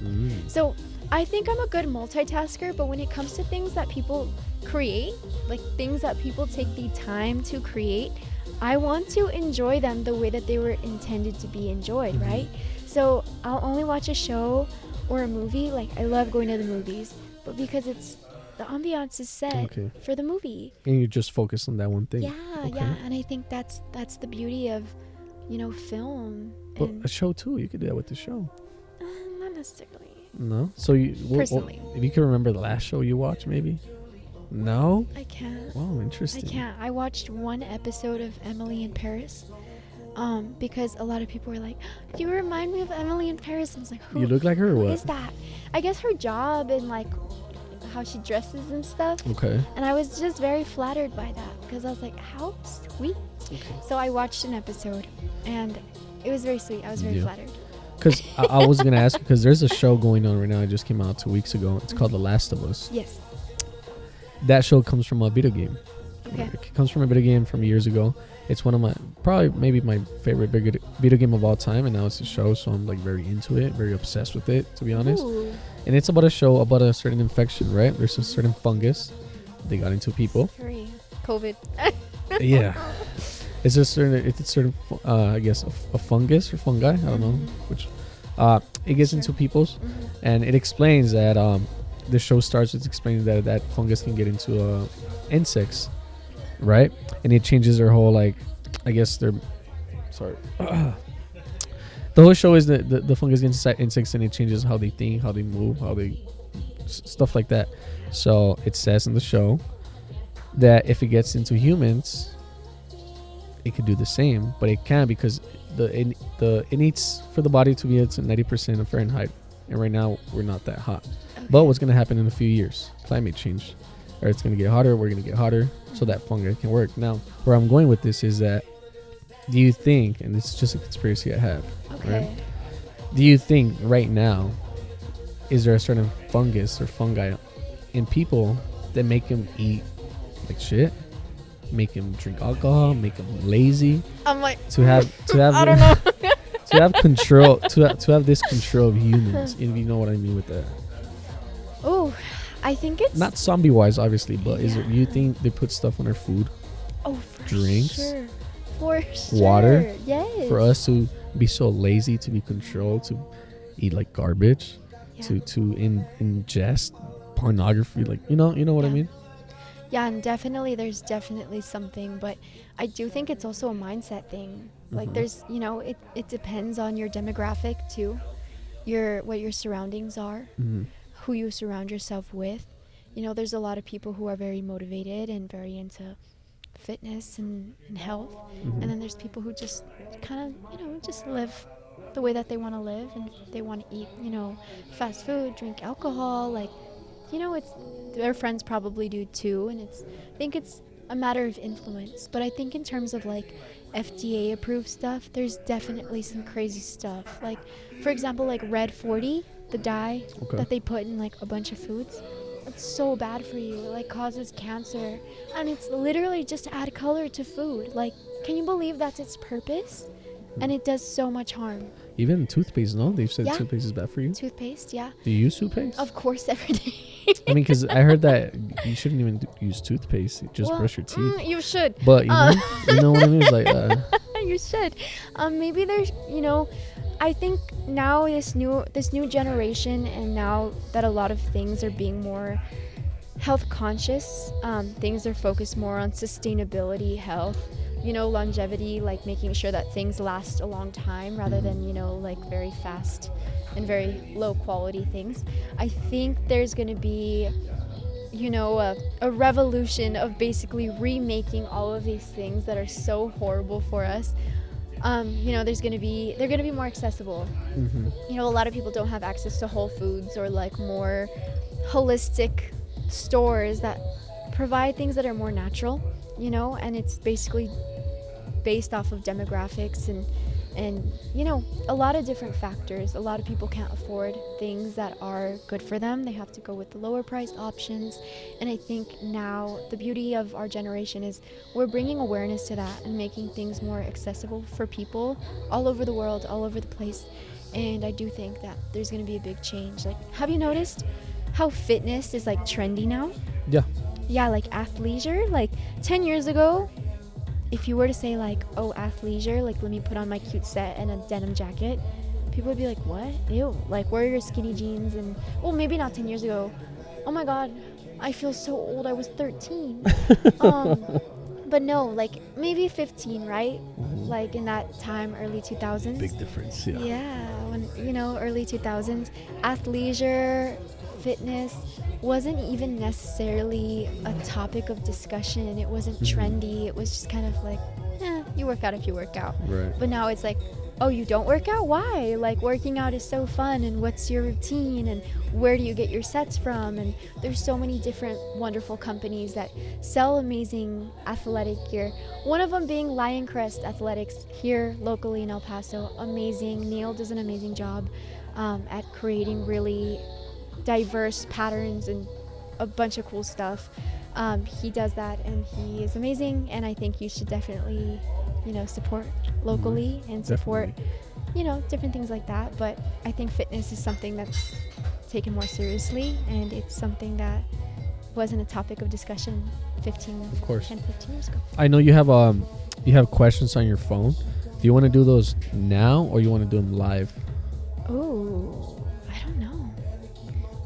So I think I'm a good multitasker, but when it comes to things that people create, like things that people take the time to create, I want to enjoy them the way that they were intended to be enjoyed, right? So I'll only watch a show or a movie. Like, I love going to the movies, but because the ambiance is set for the movie. And you just focus on that one thing. Yeah. And I think that's the beauty of, film. But a show too, you could do that with the show. Not necessarily. No? So personally. If you can remember the last show you watched, maybe? No? I can't. Wow, interesting. I can't. I watched one episode of Emily in Paris. Because a lot of people were like, you remind me of Emily in Paris. I was like, who? You look like her or what? Who is that? I guess her job and like how she dresses and stuff. Okay. And I was just very flattered by that because I was like, how sweet. So I watched an episode and it was very sweet. I was very flattered. Because I was going to ask, because there's a show going on right now. It just came out 2 weeks ago. It's called The Last of Us. Yes. That show comes from a video game. Okay. It comes from a video game from years ago. It's one of maybe my favorite video game of all time, and now it's a show, so I'm like very into it, very obsessed with it, to be honest. Ooh. And it's about a show about a certain infection, right? There's a certain fungus they got into people. COVID. Yeah. It's a certain I guess a fungus or fungi, I don't know which. It gets into people's, and it explains that the show starts with explaining that fungus can get into insects, right? And it changes their whole, like, I guess the whole show is the fungus gets inside insects, and it changes how they think, how they move, how they stuff like that. So it says in the show that if it gets into humans, it could do the same, but it can't because it needs for the body to be at 90% of Fahrenheit, and right now we're not that hot. But what's going to happen in a few years? Climate change. Or it's going to get hotter, we're going to get hotter, so that fungi can work. Now, where I'm going with this is that, do you think, and this is just a conspiracy I have, right? Do you think right now, is there a certain fungus or fungi in people that make them eat like shit? Make them drink alcohol, make them lazy? I'm like, to have I don't know. to have control, to have this control of humans, if you know what I mean with that. Oh, I think it's not zombie wise, obviously, but is it? You think they put stuff on our food? Oh, for drinks, sure. For sure. Water. Yes. For us to be so lazy to be controlled, to eat like garbage, to ingest pornography, like you know what I mean? Yeah, and there's definitely something, but I do think it's also a mindset thing. Like there's, it depends on your demographic too, what your surroundings are, who you surround yourself with. there's a lot of people who are very motivated and very into fitness and health. Mm-hmm. And then there's people who just kind of, just live the way that they want to live, and they want to eat, fast food, drink alcohol, like, it's their friends probably do too, and I think it's a matter of influence. But I think in terms of like FDA approved stuff, there's definitely some crazy stuff. Like, for example, like Red 40, the dye that they put in like a bunch of foods. It's so bad for you. It like causes cancer, and it's literally just to add color to food. Like, can you believe that's its purpose? And it does so much harm. Even toothpaste, no? They've said toothpaste is bad for you? Toothpaste, yeah. Do you use toothpaste? Of course, every day. I mean, because I heard that you shouldn't even use toothpaste. You just brush your teeth. You should. But, you know what I mean? It's like... You should. Maybe there's, I think now this new generation, and now that a lot of things are being more health conscious, things are focused more on sustainability, health, longevity, like making sure that things last a long time rather than, like very fast and very low quality things. I think there's going to be, a revolution of basically remaking all of these things that are so horrible for us. They're going to be more accessible. A lot of people don't have access to Whole Foods or like more holistic stores that provide things that are more natural, and it's basically based off of demographics and a lot of different factors. A lot of people can't afford things that are good for them. They have to go with the lower priced options. And I think now the beauty of our generation is we're bringing awareness to that and making things more accessible for people all over the world, all over the place. And I do think that there's going to be a big change. Like, have you noticed how fitness is like trendy now? Yeah, like athleisure. Like 10 years ago, if you were to say like, oh, athleisure, like let me put on my cute set and a denim jacket, people would be like, what? Ew, like wear your skinny jeans. And well, maybe not 10 years ago. Oh my God, I feel so old. I was 13. But no, like maybe 15, right? Like in that time, early 2000s. Big difference, yeah. Yeah, when, early 2000s, athleisure, fitness wasn't even necessarily a topic of discussion. It wasn't trendy. It was just kind of like, you work out if you work out. Right. But now it's like, oh, you don't work out? Why? Like, working out is so fun, and what's your routine, and where do you get your sets from? And there's so many different wonderful companies that sell amazing athletic gear. One of them being Lioncrest Athletics here locally in El Paso. Amazing. Neil does an amazing job at creating really diverse patterns and a bunch of cool stuff. He does that, and he is amazing, and I think you should definitely support locally and support different things like that. But I think fitness is something that's taken more seriously, and it's something that wasn't a topic of discussion 10, 15 years ago. I know you have questions on your phone. Do you want to do those now, or you want to do them live? Oh, I don't know.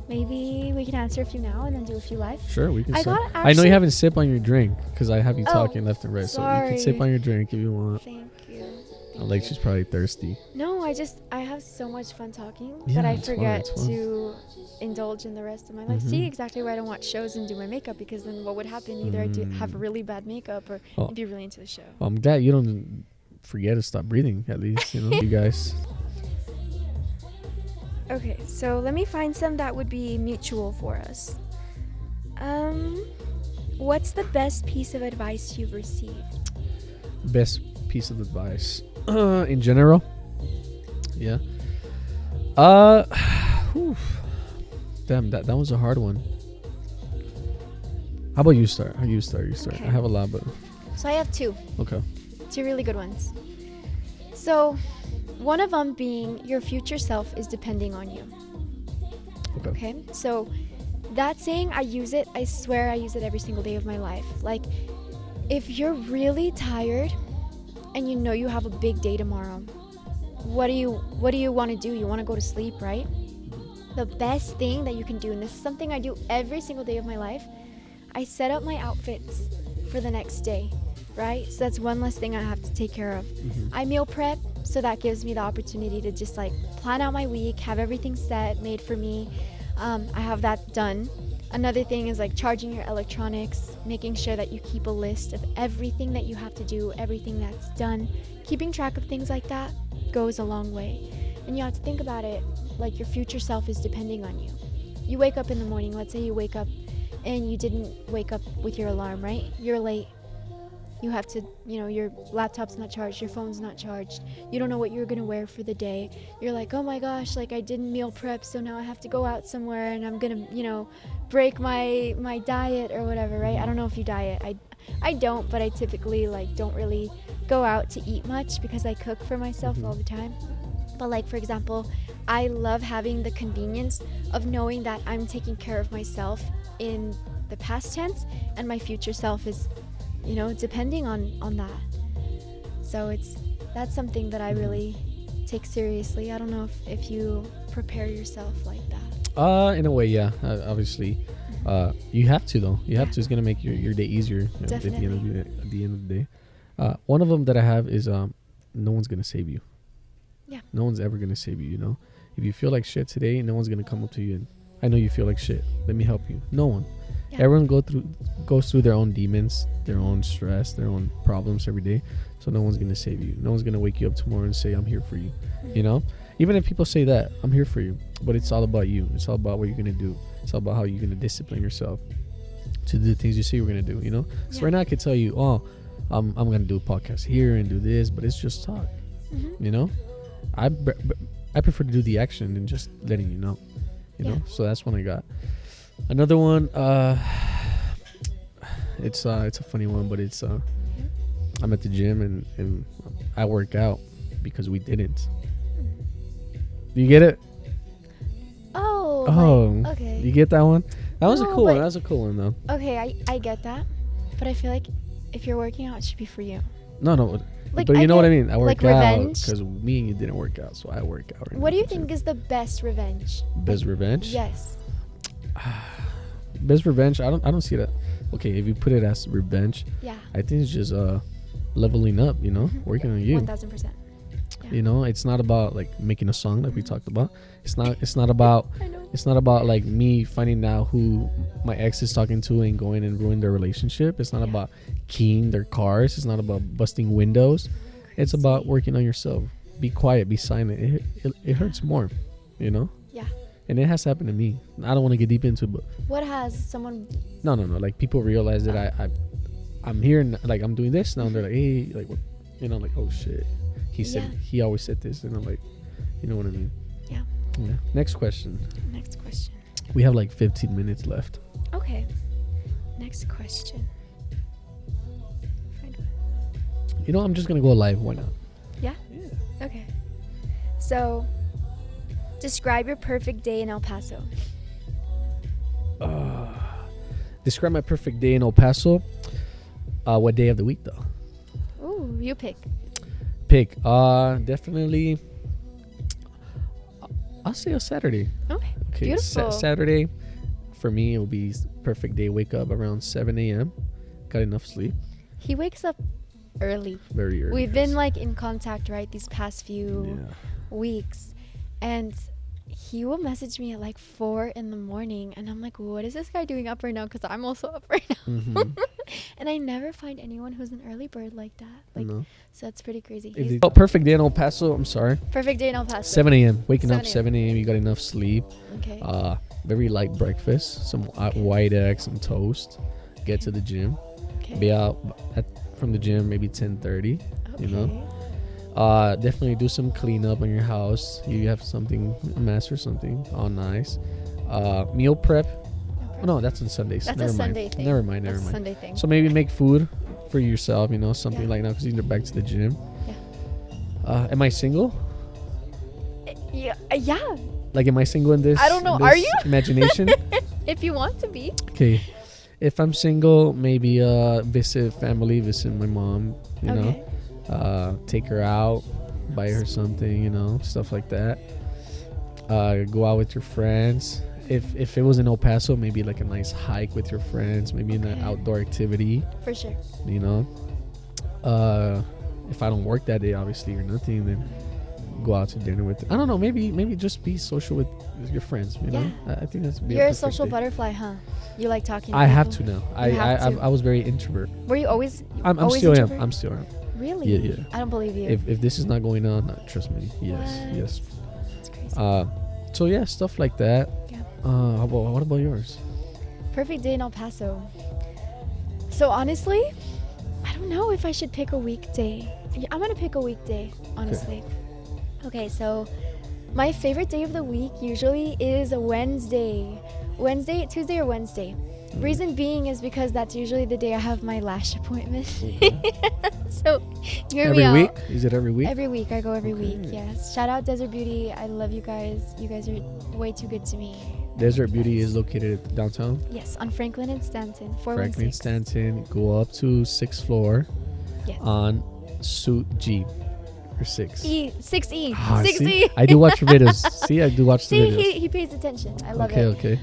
Maybe we can answer a few now and then do a few live. Sure, we can. I know you haven't sipped on your drink because I have you talking left and right. Sorry. So you can sip on your drink if you want. Thank you. Like she's probably thirsty. No, I have so much fun talking that I forget to indulge in the rest of my life. See, exactly why I don't watch shows and do my makeup, because then what would happen? Either I do have really bad makeup, or I'd be really into the show. Well, I'm glad you don't forget to stop breathing, at least, you guys. Okay, so let me find some that would be mutual for us. What's the best piece of advice you've received? Best piece of advice in general? Yeah. Damn, that was a hard one. How about you start? You start. Okay. I have a lot, but... So I have two. Okay. Two really good ones. So... one of them being, your future self is depending on you. Okay. So that saying, I swear I use it every single day of my life. Like, if you're really tired and you know you have a big day tomorrow, what do you want to do? You want to go to sleep, right? The best thing that you can do, and this is something I do every single day of my life, I set up my outfits for the next day, right? So that's one less thing I have to take care of. I meal prep. So that gives me the opportunity to just like plan out my week, have everything set, made for me. I have that done. Another thing is like charging your electronics, making sure that you keep a list of everything that you have to do, everything that's done. Keeping track of things like that goes a long way. And you have to think about it like your future self is depending on you. You wake up in the morning, let's say you wake up and you didn't wake up with your alarm, right? You're late. You have to, your laptop's not charged, your phone's not charged. You don't know what you're gonna wear for the day. You're like, oh my gosh, like I didn't meal prep, so now I have to go out somewhere and I'm gonna, break my diet or whatever, right? I don't know if you diet. I don't, but I typically like don't really go out to eat much because I cook for myself all the time. But like, for example, I love having the convenience of knowing that I'm taking care of myself in the past tense and my future self is depending on that. So that's something that I really take seriously. I don't know if you prepare yourself like that. In a way, yeah. Obviously, you have to though. You have to. It's gonna make your day easier. Definitely. At the end of the day, one of them that I have is no one's gonna save you. Yeah. No one's ever gonna save you. If you feel like shit today, no one's gonna come up to you and I know you feel like shit. Let me help you. No one. Yeah. Everyone goes through their own demons, their own stress, their own problems every day. So no one's gonna save you. No one's gonna wake you up tomorrow and say, I'm here for you. Even if people say that, I'm here for you. But it's all about you. It's all about what you're gonna do. It's all about how you're gonna discipline yourself to do the things you say you're gonna do. So right now I could tell you, I'm gonna do a podcast here and do this, but it's just talk. I prefer to do the action than just letting you know. So that's one I got. Another one, it's a funny one, but it's I'm at the gym and I work out because we didn't. You get it? Oh, okay. You get that one? That was a cool one. That was a cool one though. Okay, I get that, but I feel like if you're working out, it should be for you. No. Like, but you know what I mean? I work out revenge? because me and you didn't work out, so I work out. What do you think is the best revenge? Best revenge? Yes. Best revenge? I don't see that. Okay, if you put it as revenge, I think it's just leveling up. Working on you. 1000%. It's not about like making a song like we talked about. It's not about. It's not about like me finding out who my ex is talking to and going and ruin their relationship. It's not about keying their cars. It's not about busting windows. It's about working on yourself. Be quiet. Be silent. It hurts more. Yeah. And it has happened to me. I don't want to get deep into it, but what has someone? No. Like people realize that I'm here and like I'm doing this now. And they're like, hey, like what? Like oh shit. He always said this, and I'm like, you know what I mean? Yeah. Next question. We have like 15 minutes left. Okay. Next question. I'm just gonna go live. Why not? Yeah. Okay. So, describe your perfect day in El Paso. Describe my perfect day in El Paso. What day of the week though? Ooh, you pick. Definitely I'll say a Saturday. Okay. Beautiful. Saturday for me it will be perfect day. Wake up around 7 a.m. Got enough sleep. He wakes up early. Very early. We've been like in contact, right, these past few weeks, and he will message me at like 4 in the morning, and I'm like, what is this guy doing up right now? Because I'm also up right now. And I never find anyone who's an early bird like that. So that's pretty crazy. Perfect day in El Paso. I'm sorry. Perfect day in El Paso. 7 a.m. Waking up 7 a.m. You got enough sleep. Okay. Very light breakfast. Some white eggs, some toast. Get to the gym. Okay. Be out from the gym maybe 10:30. Okay. Definitely do some cleanup on your house. You have something, a mess or something. All nice. Meal prep. Oh, no, that's on Sundays. That's a Sunday thing. Never mind. Sunday thing. So maybe make food for yourself, something like that, because you're back to the gym. Yeah. Am I single? Yeah. Like, am I single in this? I don't know. Are you? Imagination? If you want to be. Okay. If I'm single, maybe visit family, visit my mom, take her out, buy her something, stuff like that. Go out with your friends. If it was in El Paso, maybe like a nice hike with your friends, maybe an outdoor activity. For sure. If I don't work that day, obviously, or nothing, then go out to dinner with. I don't know. Maybe just be social with your friends. You know, I think that's. You're a social butterfly, huh? You like talking. To I people? have to now. I was very introvert. Were you always? I'm always still introvert? am. I'm still am. Really? Yeah. I don't believe you. If this is not going on, trust me. Yes. That's crazy. So yeah, stuff like that. Yeah. What about yours? Perfect day in El Paso. So honestly, I don't know if I should pick a weekday. I'm gonna pick a weekday, honestly. Okay, so my favorite day of the week usually is a Wednesday, Tuesday or Wednesday. Reason being is because that's usually the day I have my lash appointment. So hear me out. Every week? Is it every week? Every week. I go every week. Yes. Shout out Desert Beauty. I love you guys. You guys are way too good to me. Desert Beauty is located downtown. Yes, on Franklin and Stanton. 416. Franklin and Stanton. Go up to 6th floor. Yes. On Suite G. Or 6. 6E. Ah, 6E. see? I do watch your videos. See, I do watch the videos. See, he pays attention. I love it. Okay.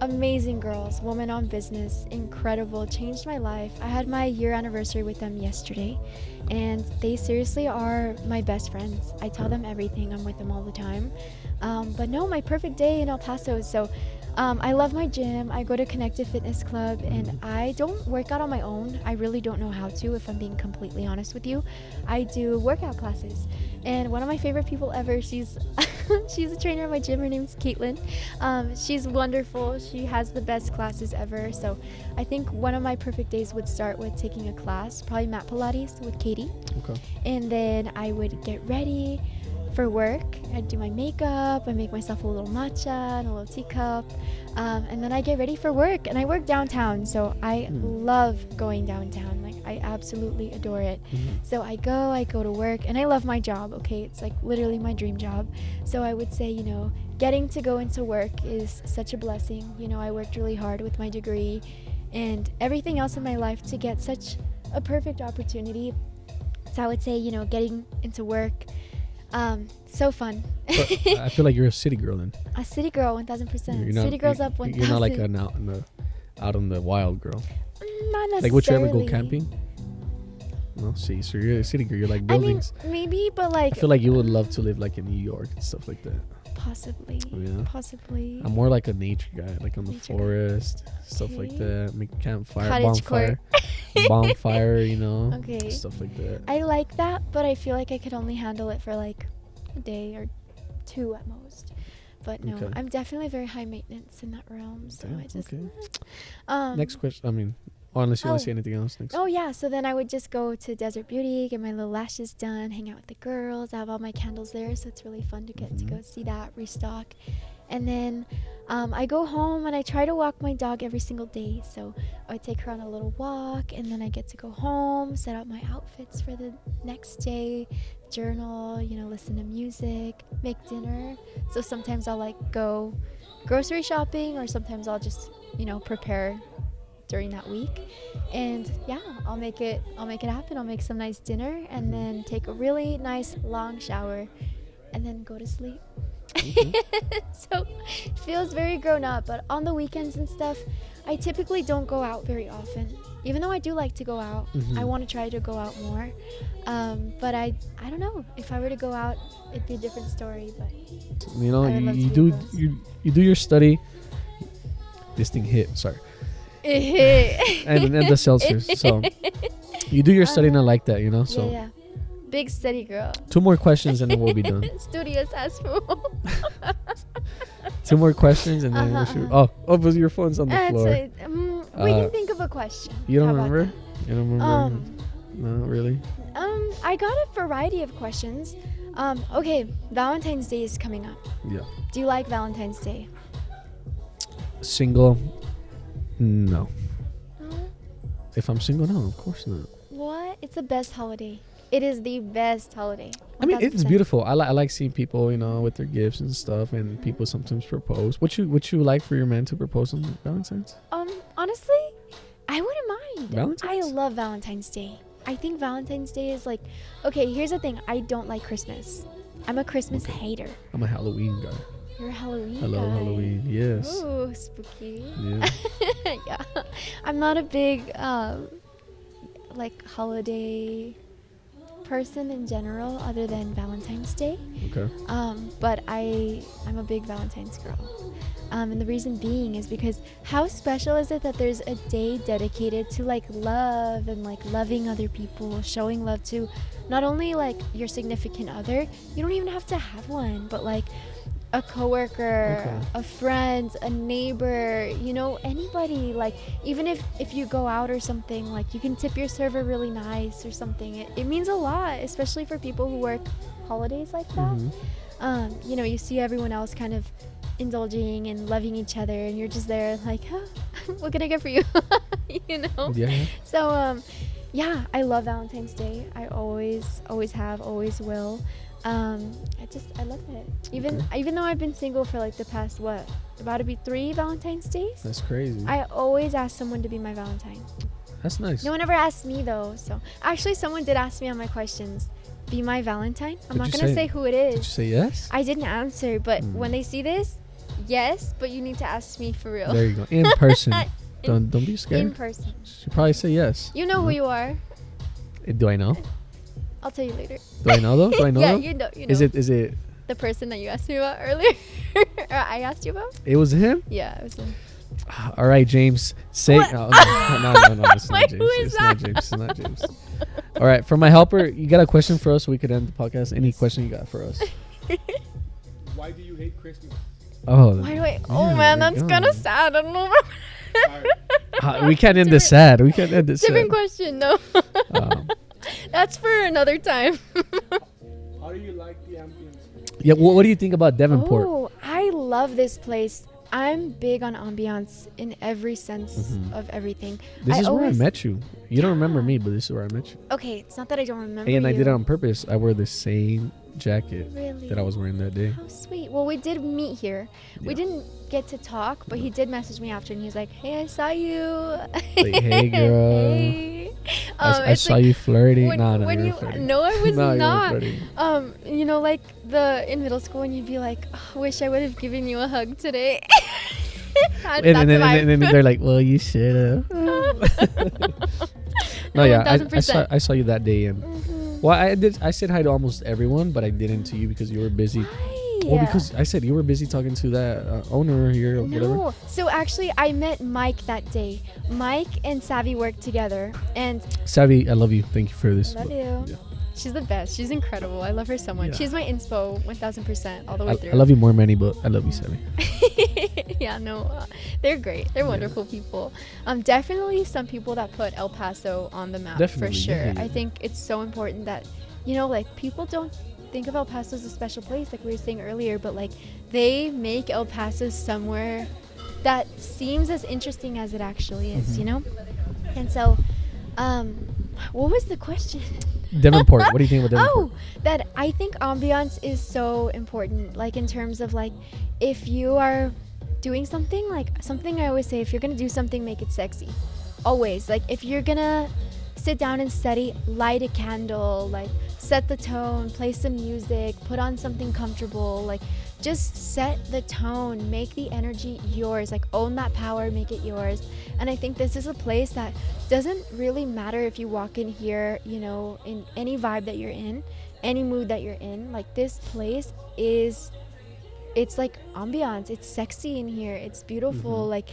Amazing girls, woman on business, incredible, changed my life. I had my year anniversary with them yesterday, and they seriously are my best friends. I tell them everything. I'm with them all the time. But no, my perfect day in El Paso. So I love my gym. I go to Connected Fitness Club, and I don't work out on my own. I really don't know how to, if I'm being completely honest with you. I do workout classes, and one of my favorite people ever, she's a trainer at my gym. Her name's Caitlin. She's wonderful. She has the best classes ever. So I think one of my perfect days would start with taking a class, probably mat Pilates with Katie. Okay. And then I would get ready for work. I'd do my makeup, I make myself a little matcha and a little teacup, and then I get ready for work. And I work downtown, so I love going downtown. Like, I absolutely adore it. So I go to work, and I love my job. Okay, it's like literally my dream job. So I would say, getting to go into work is such a blessing. I worked really hard with my degree and everything else in my life to get such a perfect opportunity. So I would say, getting into work, so fun. But I feel like you're a city girl then. A city girl, 1000%. City girls up 1000. You're not like an out in the wild girl. Not necessarily. Like, would you ever go camping? No, see, so you're a city girl. You're like buildings. I mean, maybe, but like, I feel like you would love to live like in New York and stuff like that. Possibly. Yeah. Possibly. I'm more like a nature guy, like on the Nature forest, stuff like that. Make campfire, Cottage bonfire, Okay. stuff like that. I like that, but I feel like I could only handle it for like a day or two at most. But no, I'm definitely very high maintenance in that realm. So Damn, I just. Okay. Next question. Unless you want to say anything else next. Oh yeah, so then I would just go to Desert Beauty, get my little lashes done, hang out with the girls. I have all my candles there, so it's really fun to get to go see that, restock. And then I go home and I try to walk my dog every single day. So I would take her on a little walk, and then I get to go home, set out my outfits for the next day, journal, listen to music, make dinner. So sometimes I'll like go grocery shopping, or sometimes I'll just, prepare during that week. And yeah, I'll make it happen. I'll make some nice dinner, and then take a really nice long shower, and then go to sleep. Okay. So it feels very grown up. But on the weekends and stuff, I typically don't go out very often. Even though I do like to go out, I want to try to go out more. But I don't know, if I were to go out, it'd be a different story. But you do your study. This thing hit. Sorry. It hit. and the Celsius. So you do your study, and I like that, So yeah. Big steady girl. 2 more questions, and then we'll be done. Studio sassful. 2 more questions, and then we should. But your phone's on the floor. We can think of a question. You don't remember? You don't remember? No, really? I got a variety of questions. Okay, Valentine's Day is coming up. Yeah. Do you like Valentine's Day? Single? No. If I'm single, no, of course not. What? It's the best holiday. It is the best holiday. 1000%. I mean, it's beautiful. I like seeing people, with their gifts and stuff, and people sometimes propose. Would you like for your man to propose on Valentine's? Honestly, I wouldn't mind. Valentine's? I love Valentine's Day. I think Valentine's Day is like, okay, here's the thing. I don't like Christmas. I'm a Christmas hater. I'm a Halloween guy. You're a Halloween guy. I love Halloween. Yes. Ooh, spooky. Yeah. Yeah. I'm not a big, holiday person in general other than Valentine's Day. Okay. But I'm a big Valentine's girl. And the reason being is because how special is it that there's a day dedicated to like love and like loving other people, showing love to not only like your significant other, you don't even have to have one, but like a coworker, a friend, a neighbor, you know, anybody. Like even if you go out or something, like you can tip your server really nice or something. It means a lot, especially for people who work holidays like that. You know, you see everyone else kind of indulging and loving each other, and you're just there like, oh, what can I get for you? You know. Yeah. So yeah, I love Valentine's Day. I always have, always will. I love it. Even though I've been single for like the past about to be 3 Valentine's Days. That's crazy. I always ask someone to be my Valentine. That's nice. No one ever asked me though. So actually, someone did ask me on my questions, "Be my Valentine." I'm not gonna say who it is. Did you say yes? I didn't answer, but when they see this, yes. But you need to ask me for real. There you go. In person. Don't be scared. In person. She'll probably say yes. You know who you are. Do I know? I'll tell you later. Do I know though? Do I know? Yeah, though? you know. Is it the person that you asked me about earlier? Or I asked you about? It was him? Yeah, it was him. All right, James. Say What? no. It's not James. Who is It's that? not James. It's not James. All right, for my helper, you got a question for us so we could end the podcast? Any question you got for us? Why do you hate Christmas? Oh. Why do I? yeah, Oh man, there you that's go. kind of sad. I don't know. We can't end this sad. We can't end this sad. Different question, no. Um, That's for another time. How do you like the ambience? yeah, what do you think about Devonport? Oh, I love this place. I'm big on ambiance in every sense of everything. This is where I always- met you. You don't remember me, but this is where I met you. Okay, it's not that I don't remember And I you. did it on purpose. I wore the same jacket Really? that I was wearing that day. How sweet. Well, we did meet here. We Yeah. didn't get to talk, but he did message me after, and he was like, "Hey, I saw you." Like, hey, girl. Hey. I It's saw like you flirting. when, No, when you you weren't flirting. no, I was No, you weren't not. flirting. You know, like in middle school, when you'd be like, oh, "Wish I would have given you a hug today." And then they're like, well, you should have. No, yeah, 1000%. I saw you that day, and well, I said hi to almost everyone, but I didn't to you because you were busy. Well, because I said you were busy talking to that owner here or whatever. No. So actually, I met Mike that day. Mike and Savvy worked together, and Savvy, I love you. Thank you for this. I love you. Yeah. She's the best. She's incredible. I love her so much. Yeah. She's my inspo 1000% all the way through. I love you more, Manny, but I love you, Savvy. Yeah, no, they're great. They're wonderful people. Definitely some people that put El Paso on the map Definitely, for sure. yeah. I think it's so important that, you know, like people don't think of El Paso as a special place, like we were saying earlier, but like they make El Paso somewhere that seems as interesting as it actually is, you know? And so, what was the question? Devonport. What do you think about Devonport? Oh, that I think ambiance is so important. Like in terms of like, if you are doing something, like something I always say, if you're gonna do something, make it sexy. Always. Like if you're gonna sit down and study, light a candle, like set the tone, play some music, put on something comfortable, like just set the tone, make the energy yours, like own that power, make it yours. And I think this is a place that doesn't really matter if you walk in here, you know, in any vibe that you're in, any mood that you're in, like this place is, it's like ambiance, it's sexy in here, it's beautiful, like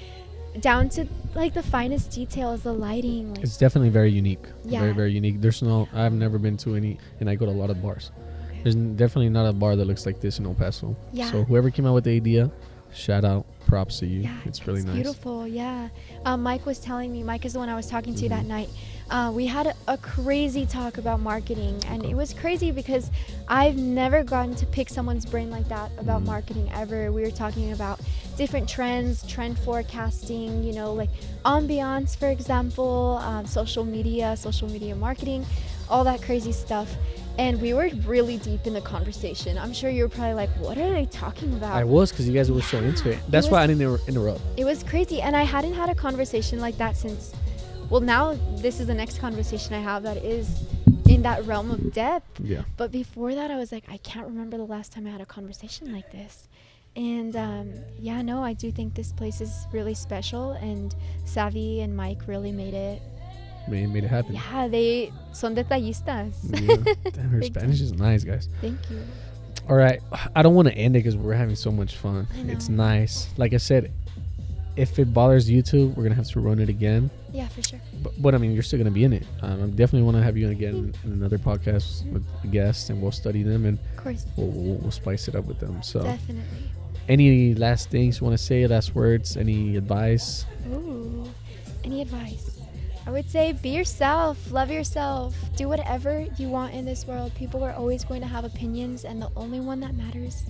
down to like the finest details, the lighting. Like, It's definitely very unique. Yeah. Very, very unique. I've never been to any, and I go to a lot of bars. There's definitely not a bar that looks like this in El Paso. Yeah. So whoever came out with the idea, shout out, props to you. yeah, It's really nice. beautiful. Yeah. Mike was telling me, Mike is the one I was talking to that night. We had a crazy talk about marketing, and it was crazy because I've never gotten to pick someone's brain like that about marketing ever. We were talking about different trends, trend forecasting, you know, like ambiance, for example, social media marketing, all that crazy stuff. And we were really deep in the conversation. I'm sure you were probably like, what are they talking about? I was, because you guys were so into it. That's why I didn't interrupt. It was crazy. And I hadn't had a conversation like that since, well, now this is the next conversation I have that is in that realm of depth. Yeah. But before that, I was like, I can't remember the last time I had a conversation like this. And yeah, no, I do think this place is really special, and Savvy and Mike really made it made it happen. Yeah, they son detallistas. Yeah. Damn, her Big Spanish time. is nice, guys. Thank you. All right, I don't want to end it because we're having so much fun. I know. It's nice. Like I said, if it bothers you too, we're gonna have to run it again. Yeah, for sure. But I mean, you're still gonna be in it. I definitely want to have you again in another podcast with a guest, and we'll study them and Of course. we'll spice it up with them. So, Definitely. any last things you want to say? Last words? Any advice? Ooh. Any advice? I would say be yourself, love yourself, do whatever you want in this world. People are always going to have opinions, and the only one that matters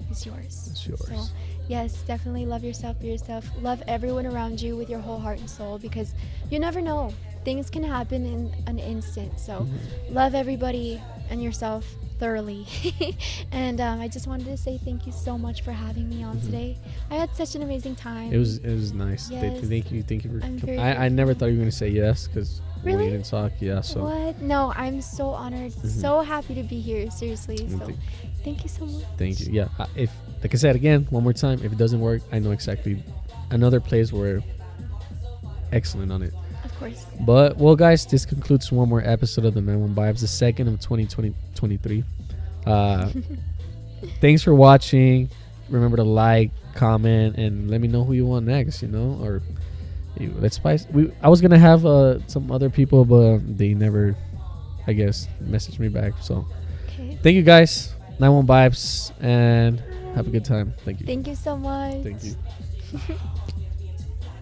is yours. It's yours. So, yes, definitely love yourself, be yourself. Love everyone around you with your whole heart and soul, because you never know. Things can happen in an instant. So, love everybody and yourself thoroughly. And I just wanted to say thank you so much for having me on today. I had such an amazing time. It was nice. Yes. Thank you for. I'm very I never thought you were gonna say yes because Really? we didn't talk. Yeah. So. What? No, I'm so honored, so happy to be here. Seriously. Mm, So, thank- thank you so much. Thank you. Yeah. If like I said again, one more time, if it doesn't work, I know exactly another place where excellent on it. Of course. But well, guys, this concludes one more episode of the 91VIBES, the second of 2023. Thanks for watching. Remember to like, comment, and let me know who you want next. Or let's spice. I was gonna have some other people, but they never, I guess, messaged me back. So Okay. thank you, guys. 91VIBES, and have a good time. Thank you. Thank you so much. Thank you.